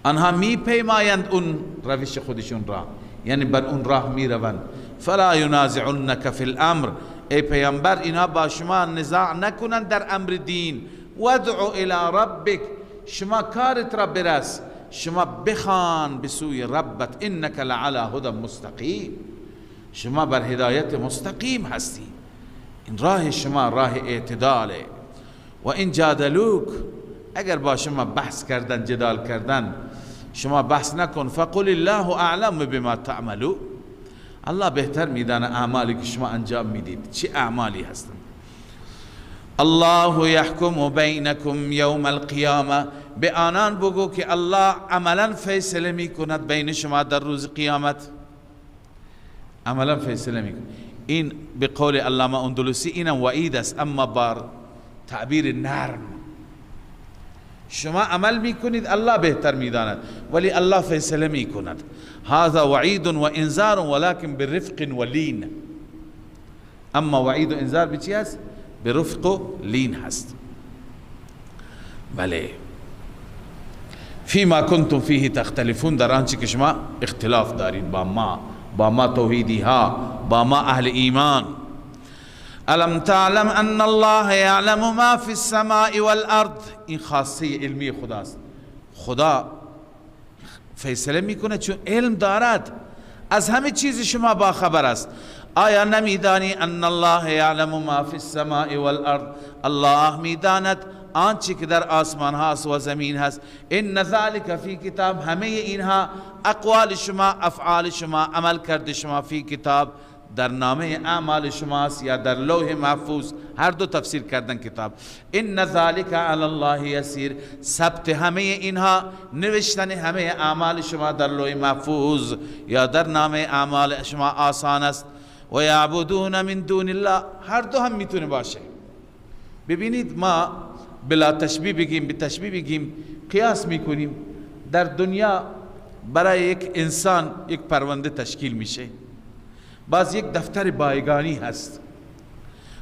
آنها می پیمایند اون روش خودشون را، یعنی بر اون راه می روند. فلا ینازعنک فی الامر، ای پیامبر اینها با شما نزاع نکنند در امر دین. وادعو الی ربک، شما کارت را برس، شما بخوان به سوی ربت، انک لعلی هدی مستقیم، شما بر هدایت مستقیم هستی، این راه شما راه اعتداله. و این جادلوک، اگر با شما بحث کردن جدال کردن، شما بحث نکن، فقل الله اعلم بما تعملون، الله بهتر میدانه اعمالی که شما انجام میدید چه اعمالی هستند. الله یحکم بینکم یوم القیامه، به آنان بگو که الله عملا فیصله میکند بین شما در روز قیامت، عملا فیصله میکند. این به قول علامه اندلسی اینم وعید است، اما بار تعبیر نرم، شما عمل میکنید الله بهتر میداند ولی الله فیصله میکند. هذا وعید و انذار ولكن برفق و لین، اما وعید و انذار به چی هست؟ برفق و لین هست. بله، فيما کنتم فیه تختلفون، در آنچه که شما اختلاف دارید با ما توحیدی ها، با ما اهل ایمان. الم تعلم ان الله یعلم ما فی السماء والارض، این خاصه علمی خداست، خدا فیصله میکنه چون علم دارد، از همه چیز شما با خبر است. آیا نمیدانی ان الله یعلم ما فی السماء والارض، الله میداند آنچه که در آسمان هاست و زمین هست. ان ذلك فی کتاب، همه اینها اقوال شما، افعال شما، عمل کرده شما فی کتاب، در نامه اعمال شماست یا در لوح محفوظ، هر دو تفسیر کردن کتاب. ان ذلك علی الله یسیر، ثبت همه اینها، نوشتن همه اعمال شما در لوح محفوظ یا در نامه اعمال شما آسان است. و یعبدون من دون الله، هر دو هم میتونه باشه. ببینید ما بلا تشبیه بگیم، به تشبیه بگیم، قیاس میکنیم. در دنیا برای یک انسان یک پرونده تشکیل میشه، باز یک دفتر بایگانی هست.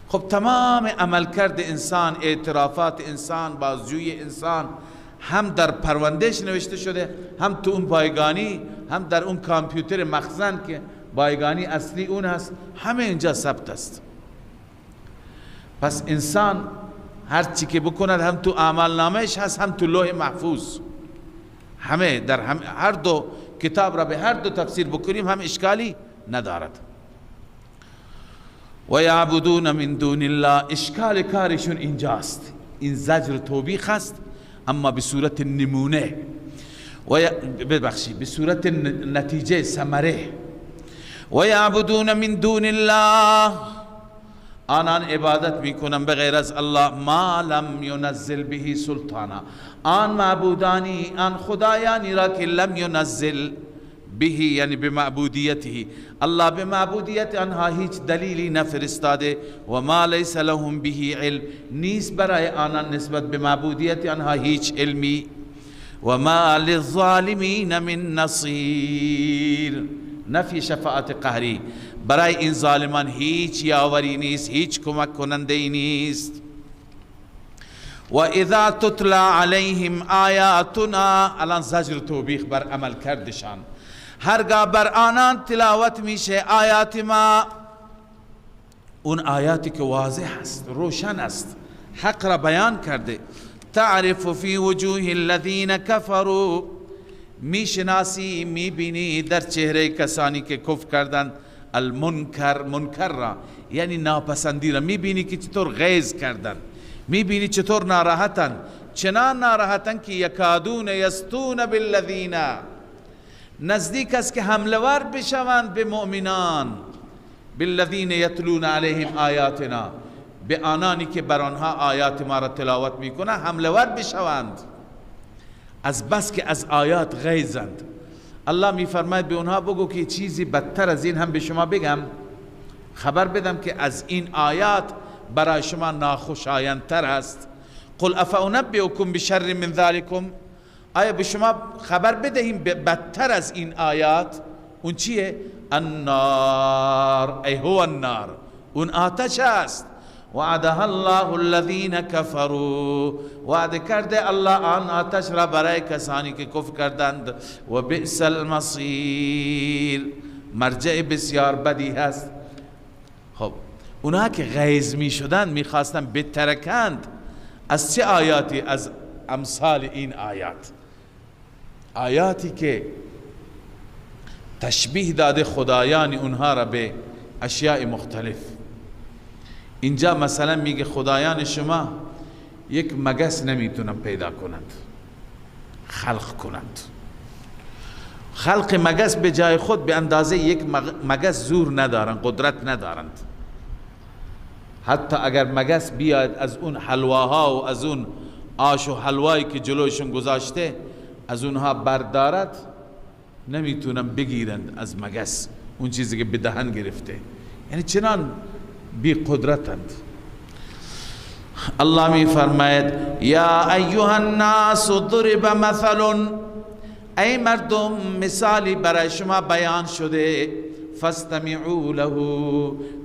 خب تمام عملکرد انسان، اعترافات انسان، بازجویی انسان هم در پروندهش نوشته شده، هم تو اون بایگانی، هم در اون کامپیوتر مخزن که بایگانی اصلی اون هست، همه اینجا ثبت است. پس انسان هر چی که بکند هم تو اعمال نامش هست، هم تو لوح محفوظ، همه در هر دو کتاب را به هر دو تفسیر بکنیم هم اشکالی ندارد. و یعبدون من دون الله، اشکال کارشون اینجاست، این زجر توبیخ است اما به صورت نمونه، به صورت نتیجه ثمره. و یعبدون من دون الله، آنان عبادت میکنن بغیر از الله، ما لم ینزل به سلطانا، آن معبودانی، آن خدایانی را که لم ینزل بهی یعنی به معبودیته، الله به معبودیت آنها هیچ دلیلی نفرستاده. و ما لیس لهم به علم، نیست برای آنان نسبت به معبودیت آنها هیچ علمی. و ما للظالمین من نصیر، نفی شفاعت قهری، برای این ظالمان هیچ یاوری نیست، هیچ کمک کننده ای نیست. و اذا تتلى علیهم آیاتنا، الان زجر توبیخ بر عمل کردشان، هرگاه بر آنان تلاوت میشه آیات ما، اون آیاتی که واضح است، روشن است، حق را بیان کرده. تعرف فی وجوه الذین کفروا، میشناسی میبینی در چهره کسانی که کفر کردند، منکر را یعنی ناپسندی را میبینی که چطور غیظ کردن، میبینی چطور ناراحتن، چنان ناراحتن که یکادون یستون بالذین، نزدیک است که حملور بشوند به مؤمنان، بالذین یتلون علیهم آیاتنا، به آنانی که بر آنها آیات ما را تلاوت میکنه حملور بشوند، از بس که از آیات غیظند. الله میفرماید به اونها بگو که چیزی بدتر از این هم به شما بگم، خبر بدم که از این آیات برای شما ناخوشایندتر است. قل افانبئکم بشر من ذلکم، آیا به شما خبر بدهیم بدتر از این آیات؟ اون چیه؟ النار، ای هو النار، اون آتش است. وعدها الله الذین کفروا، وعده کرده الله آن آتش را برای کسانی که کفر کردند. و بئس المصیر، مرجع بسیار بدی هست. خب اونها که غیظ می شدند میخواستند بترکند از چه آیاتی؟ از امثال این آیات، آیاتی که تشبیه داده خدایان اونها را به اشیاء مختلف. اینجا مثلا میگه خدایان شما یک مگس نمیتونن پیدا کنند، خلق کنند. خلق مگس به جای خود به اندازه یک مگس زور ندارن، قدرت ندارند. حتی اگر مگس بیاد از اون حلواها و از اون آش و حلوایی که جلوشون گذاشته از اونها بردارد، نمیتونن بگیرند از مگس اون چیزی که به دهن گرفته، یعنی چنان بی قدرتند. الله می فرماید یا ایها الناس ضرب مثل، ای مردم مثالی برای شما بیان شده، فاستمعوا له،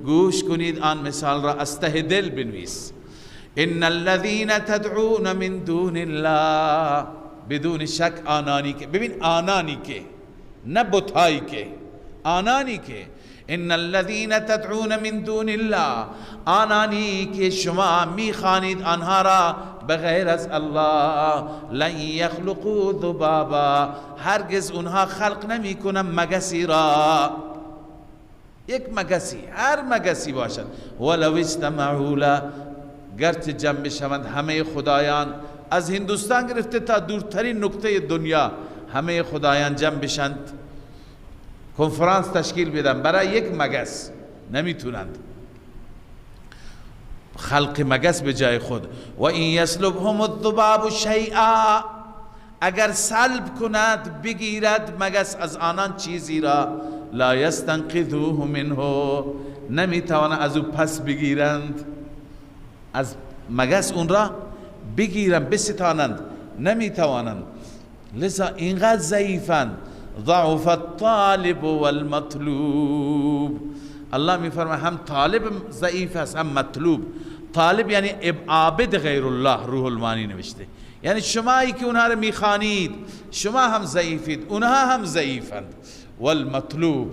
گوش کنید آن مثال را، از ته دل بنویس. ان الذين تدعون من دون الله، بدون شک آنانی که، ببین آنانی که، نه بتایی که، آنانی که، ان الذين تدعون من دون الله، آنانی که شما میخوانید آنها را بغیر از الله، لن یخلقوا ذبابا، هرگز اونها خلق نمی کنن مگسی را، یک مگسی، هر مگسی باشد. ولو اجتمعوا له، گرچه جمع بشوند همه خدایان، از هندوستان گرفته تا دورترین نقطه دنیا، همه خدایان جمع بشند، کنفرانس تشکیل بدن برای یک مگس، نمیتونند خلق مگس به جای خود. و این یسلبهم الذباب شیئا، اگر سلب کند بگیرد مگس از آنان چیزی را، لا یستنقذوه منه، نمیتوانند از او پس بگیرند، از مگس اون را بگیرند بستانند، نمیتوانند. لذا اینقدر ضعیفند. ضعف الطالب والمطلوب، الله میفرماید هم طالب ضعیف است هم مطلوب. طالب یعنی عابد غیر الله، روح المانی نوشته، یعنی شمایی که اونها رو میخوانید شما هم ضعیفید، اونها هم ضعیفند. والمطلوب،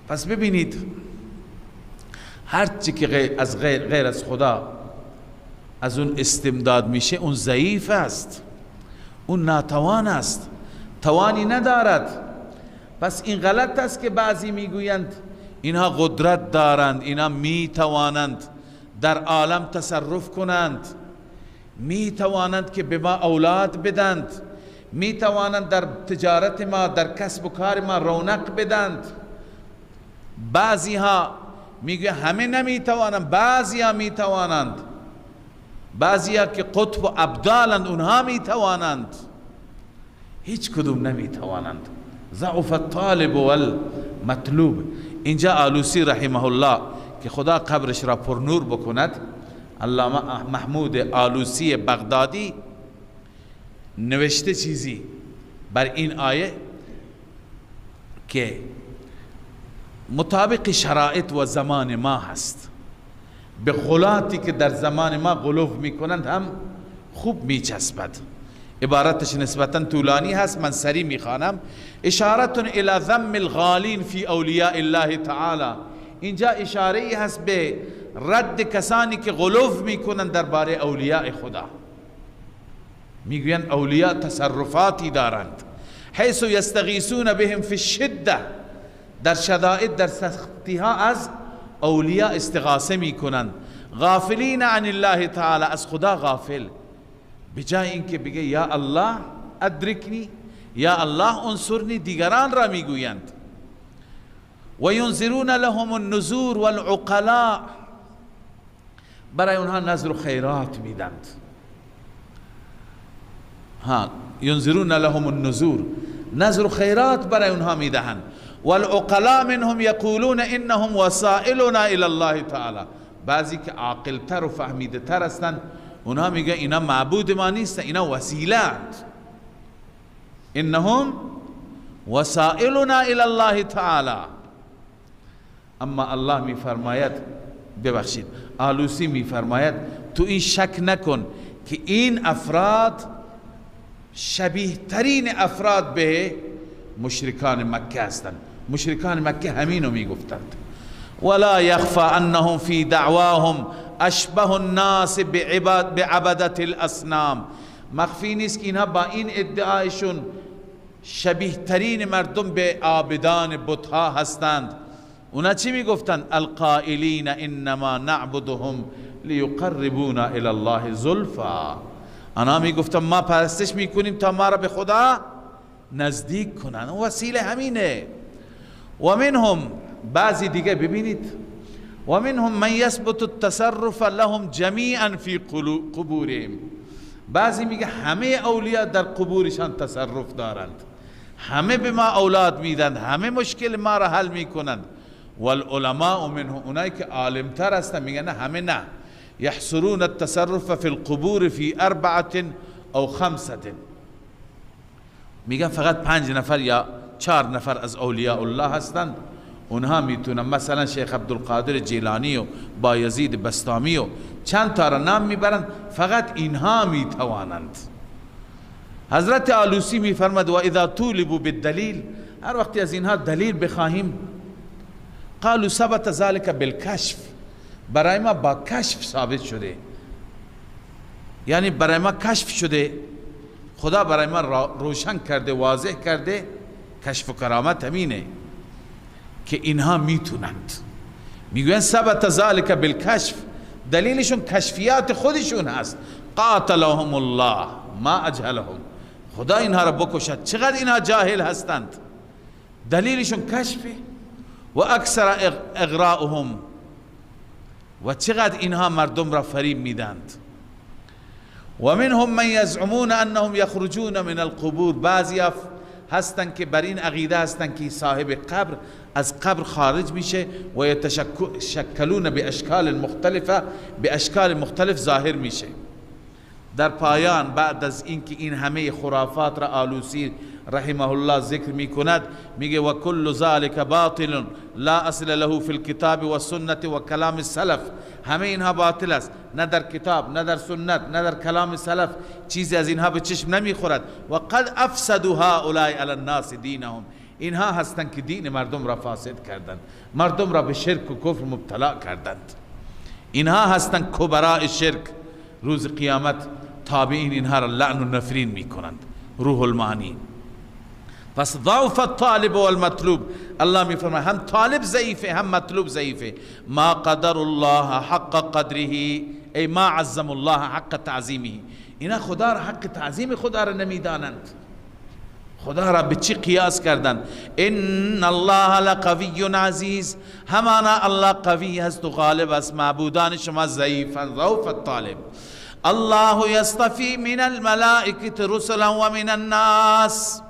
پس ببینید هر چی که از غیر از خدا از اون استمداد میشه اون ضعیف است، اون ناتوان است، توانی ندارد. پس این غلط است که بعضی میگویند اینها قدرت دارند، اینها میتوانند در عالم تصرف کنند، میتوانند که به ما اولاد بدند، میتوانند در تجارت ما، در کسب و کار ما رونق بدند. بعضی ها میگه همه نمیتوانند، بعضی ها میتوانند، بعضی ها که قطب و ابدالند اونها میتوانند. هیچ کدوم نمیتوانند. ضعف الطالب والمطلوب. اینجا آلوسی رحمه الله که خدا قبرش را پر نور بکند، علامه محمود آلوسی بغدادی نوشته چیزی بر این آیه که مطابق شرایط و زمان ما هست، به غلاتی که در زمان ما غلو میکنند هم خوب میچسبد. عبارتش نسبتا طولانی هست، من سری میخوانم. اشارت الى ذم الغالین فی اولیاء الله تعالی. اینجا اشاره هست به رد کسانی که غلو میکنند درباره اولیاء خدا. میگویند اولیاء تصرفاتی دارند، حیث یستغیثون بهم فی الشده، در شدائد در سختی ها از اولیاء استغاثه میکنند. غافلین عن الله تعالی، از خدا غافل، بجای اینکه بگه یا الله ادرکنی، یا الله انصرنی، دیگران را میگویند. و ینذرون لهم النذور والعقلاء، برای اونها نذر و خیرات میدند. ینذرون لهم النذور، نذر و خیرات برای اونها میدهند. والعقلاء منهم یقولون انهم وسائلنا الى الله تعالی، بعضی که عاقل تر و فهمیده تر هستند اونها میگن اینا معبود ما نیستن، اینا وسیله اند. انهم وسائلنا الى الله تعالی. اما الله میفرماید، ببخشید آلوسی میفرماید تو این شک نکن که این افراد شبیه ترین افراد به مشرکان مکه هستند. مشرکان مکه همینو میگفتند. ولا يخفى انهم في دعواهم اشبه الناس بعبدة الاصنام. مخفی نیست که اینها با این ادعایشون شبیه ترین مردم به عابدان بتها هستند. اونا چی میگفتند؟ القائلین انما نعبدهم لیقربونا الى الله زلفا. آنها میگفتند ما پرستش میکنیم تا ما را به خدا نزدیک کنن، وسیله همینه. و منهم، بعضی دیگه ببینید، و منهم من یثبت التصرف لهم جمیعا فی قبورهم. بعضی میگه همه اولیاء در قبورشان تصرف دارند، همه به ما اولاد میدن، همه مشکل ما را حل میکنند. والعلماء منهم، اونایی که عالمتر هستن میگن نه، همه نه. یحصرون التصرف فی القبور فی 4 او 5. میگن فقط 5 نفر یا 4 نفر از اولیاء الله هستند، اونها میتونن، مثلا شیخ عبدالقادر جیلانی و بایزید بستامی و چند تا را نام میبرند، فقط اینها میتوانند. حضرت آلوسی میفرماد و اذا طولبوا بالدلیل، هر وقتی از اینها دلیل بخواهیم، قالوا ثبت ذلك بالکشف، برای ما با کشف ثابت شده، یعنی برای ما کشف شده، خدا برای ما روشن کرده، واضح کرده. کشف و کرامت همینه که اینها میتونند. میگوین ثبت ذلك بالکشف، دلیلشون کشفیات خودشون هست. قاتلهم الله ما اجهلهم، خدا اینها را بکشد، چقدر اینها جاهل هستند. دلیلشون کشفه. و اکثر اغراءهم، و چقدر اینها مردم را فریب میدند. و منهم من یزعمون انهم یخرجون من القبور، بعضی هستند که بر این عقیده هستند که صاحب قبر از قبر خارج میشه و یتشکلون به اشکال مختلفه، به اشکال مختلف ظاهر میشه. در پایان بعد از اینکه این همه خرافات را آلوسی رحمه الله ذکر میکند، میگه و کل ذلك باطل لا اصل له فی الكتاب و سنت و کلام السلف. همه اینها باطل است، نه در کتاب، نه در سنت، نه در کلام سلف چیزی از اینها به چشم نمیخورد. و قد افسدوا هؤلاء علی الناس دینهم، اینها هستند که دین مردم را فاسد کردند، مردم را به شرک و کفر مبتلا کردند. اینها هستند کبراء شرک. روز قیامت تابعین اینها را لعن و نفرین میکنند. روح المعانی. پس ضعف الطالب والمطلوب، الله میفرماید هم طالب ضعیفه هم مطلوب ضعیفه. ما قدر الله حق قدره، ای ما عظم الله حق تعظیمه، اینا خدا را حق تعظیم خدا را نمیدانند. خدا را به چی قیاس کردند؟ ان الله لقوی عزیز، همانا الله قوی هست و غالب است، معبودان شما ضعیفند. ضعف الطالب. الله يصطفي من الملائكة رسلا ومن الناس.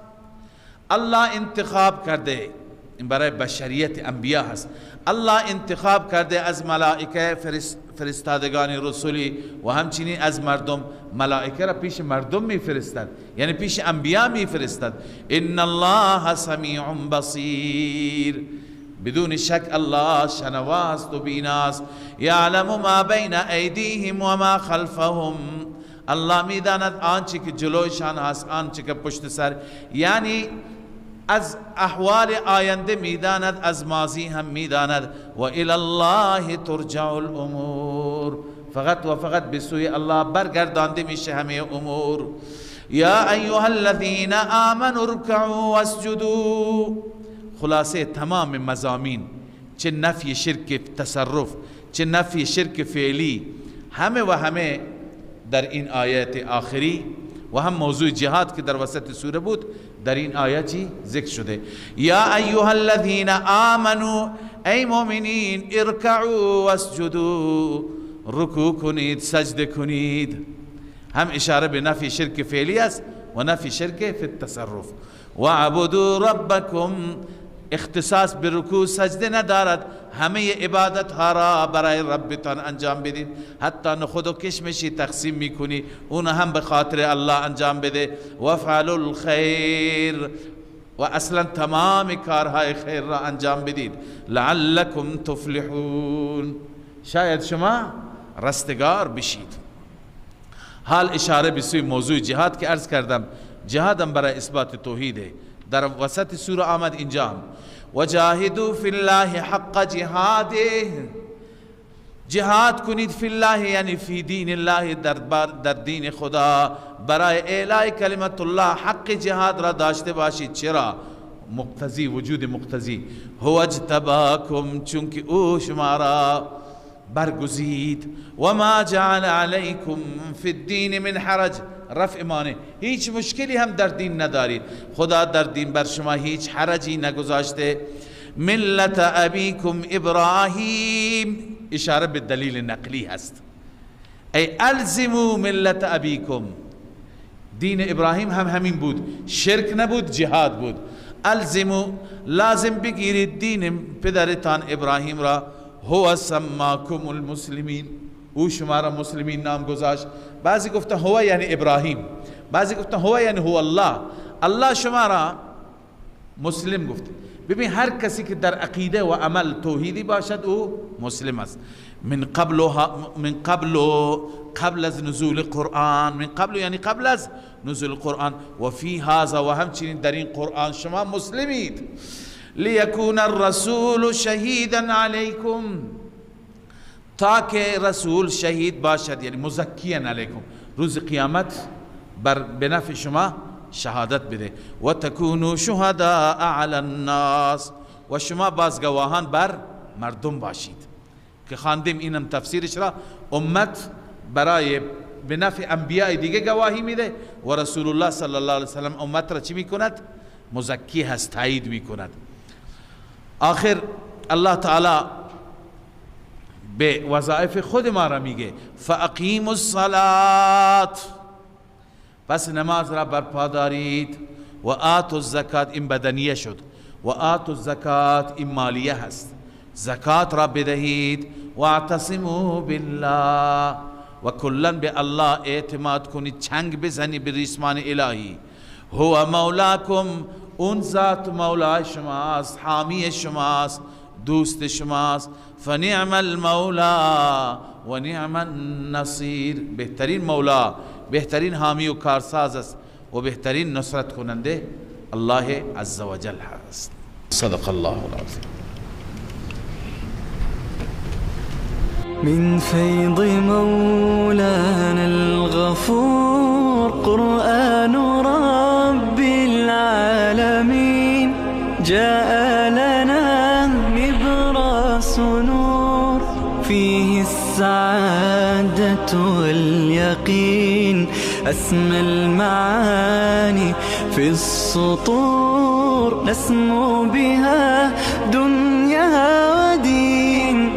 الله انتخاب کرده، این برای بشریت انبیا هست. الله انتخاب کرده از ملائکه فرستادگان رسولی و همچنین از مردم. ملائکه را پیش مردم میفرستد، یعنی پیش انبیا میفرستد. ان الله سمیع بصیر، بدون شک الله شنواست و بیناست. یعلم ما بین ایدیهم و ما خلفهم، الله میداند آنچه که جلویشان هست، آنچه که پشت سر، یعنی از احوال آینده میداند، از ماضی هم میداند. و الی الله ترجع الامور، فقط و فقط به سوی الله برگردانده میشه همه امور. یا ایها الذین آمنوا ارکعوا واسجدوا، خلاصه تمام مضامین، چه نفی شرک تصرف، چه نفی شرک فعلی، همه و همه در این آیات آخری و هم موضوع جهاد که در وسط سوره بود در این آیاتی ذکر شده. یا ایها الذین آمنوا، ای مؤمنین، ارکعوا واسجدوا، رکوع کنید، سجده کنید. هم اشاره به نفی شرک فعلی است و نفی شرک فی التصرف. وعبدوا ربکم، اختصاص به رکوع سجده ندارد، همه عبادت ها را برای ربتان انجام بدید. حتی نخود و کشمشی تقسیم میکنی اون هم به خاطر الله انجام بده. وفعلوا الخیر، و اصلا تمام کارهای خیر را انجام بدید. لعلکم تفلحون، شاید شما رستگار بشید. حال اشاره به سوی موضوع جهاد که عرض کردم، جهادم برای اثبات توحیده. در وسط سوره آمد اینجا هم وجاهدوا فی الله حق جهاده، جهاد کنید فی الله یعنی فی دین الله، در دین خدا، برای اعلاء کلمت الله حق جهاد را داشته باشید. چرا؟ مقتضی، وجود مقتضی. هو اجتباکم، چونکه او شما را برگزید. و ما جعل علیکم فی الدین من حرج، رفع مانع، هیچ مشکلی هم در دین ندارید. خدا در دین بر شما هیچ حرجی نگذاشته. ملت ابیکم ابراهیم، اشاره به دلیل نقلی هست. ای الزموا ملت ابیکم، دین ابراهیم هم همین بود، شرک نبود، جهاد بود. الزموا، لازم بگیرید دین پدرتان ابراهیم را. هو سماکم المسلمین، او شما را مسلمین نام گذاشت. بعضی گفتن هو یعنی ابراهیم، بعضی گفتن هو یعنی هو الله، الله شما را مسلم گفت. ببین هر کسی که در عقیده و عمل توحیدی باشد او مسلم است. من قبل از نزول قرآن، من قبل یعنی قبل از نزول قرآن، و فی هذا، و همچنین در این قرآن شما مسلمید. لیکون الرسول شهیدا علیکم، تا که رسول شهید باشد، یعنی مزکیا علیکم، روز قیامت به نفع شما شهادت بده. و تکونوا شهداء علی الناس، و شما بازگواهان بر مردم باشید. که خواندیم اینم تفسیرش را، امت برای به نفع انبیاء دیگه گواهی میده و رسول الله صلی الله علیه وسلم امت را چی میکند؟ مزکی هست، تایید میکند. آخر الله تعالی به وظایف خود ما را میگه فاقیموا الصلاة، پس نماز را برپا دارید. و آتوا الزکات، این بدنیه شد. و آتوا الزکات، این مالیه هست، زکات را بدهید. و اعتصموا بالله، و کلا به الله اعتماد کنید، چنگ بزنید به ریسمان الهی. هو مولاکم، اون ذات مولای شماست، حامی شماست، دوست شماست. فنعم المولا و نعم النصیر، بهترین مولا، بهترین حامی و کارساز است و بهترین نصرت کننده الله عز و جل هست. صدق الله العظیم. من فيض مولانا الغفور قرآن رب العالمين، جاء لنا نبراس نور فيه السعادة واليقين، أسمى المعاني في السطور، نسمو بها دنيا ودين،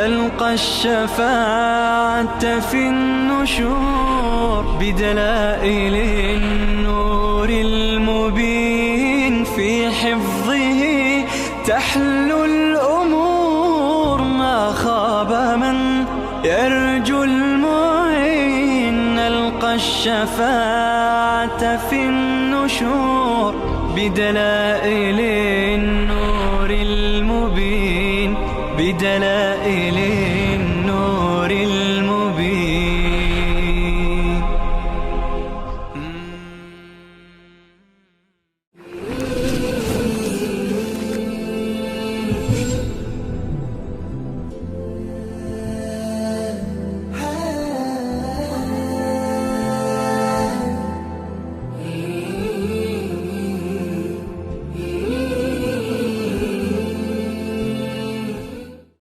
نلقى الشفاعة في النشور بدلائل النور المبين في حفظه تحلو الأمور ما خاب من يرجو المعين نلقى الشفاعة في النشور بدلائل النور المبين بدلائل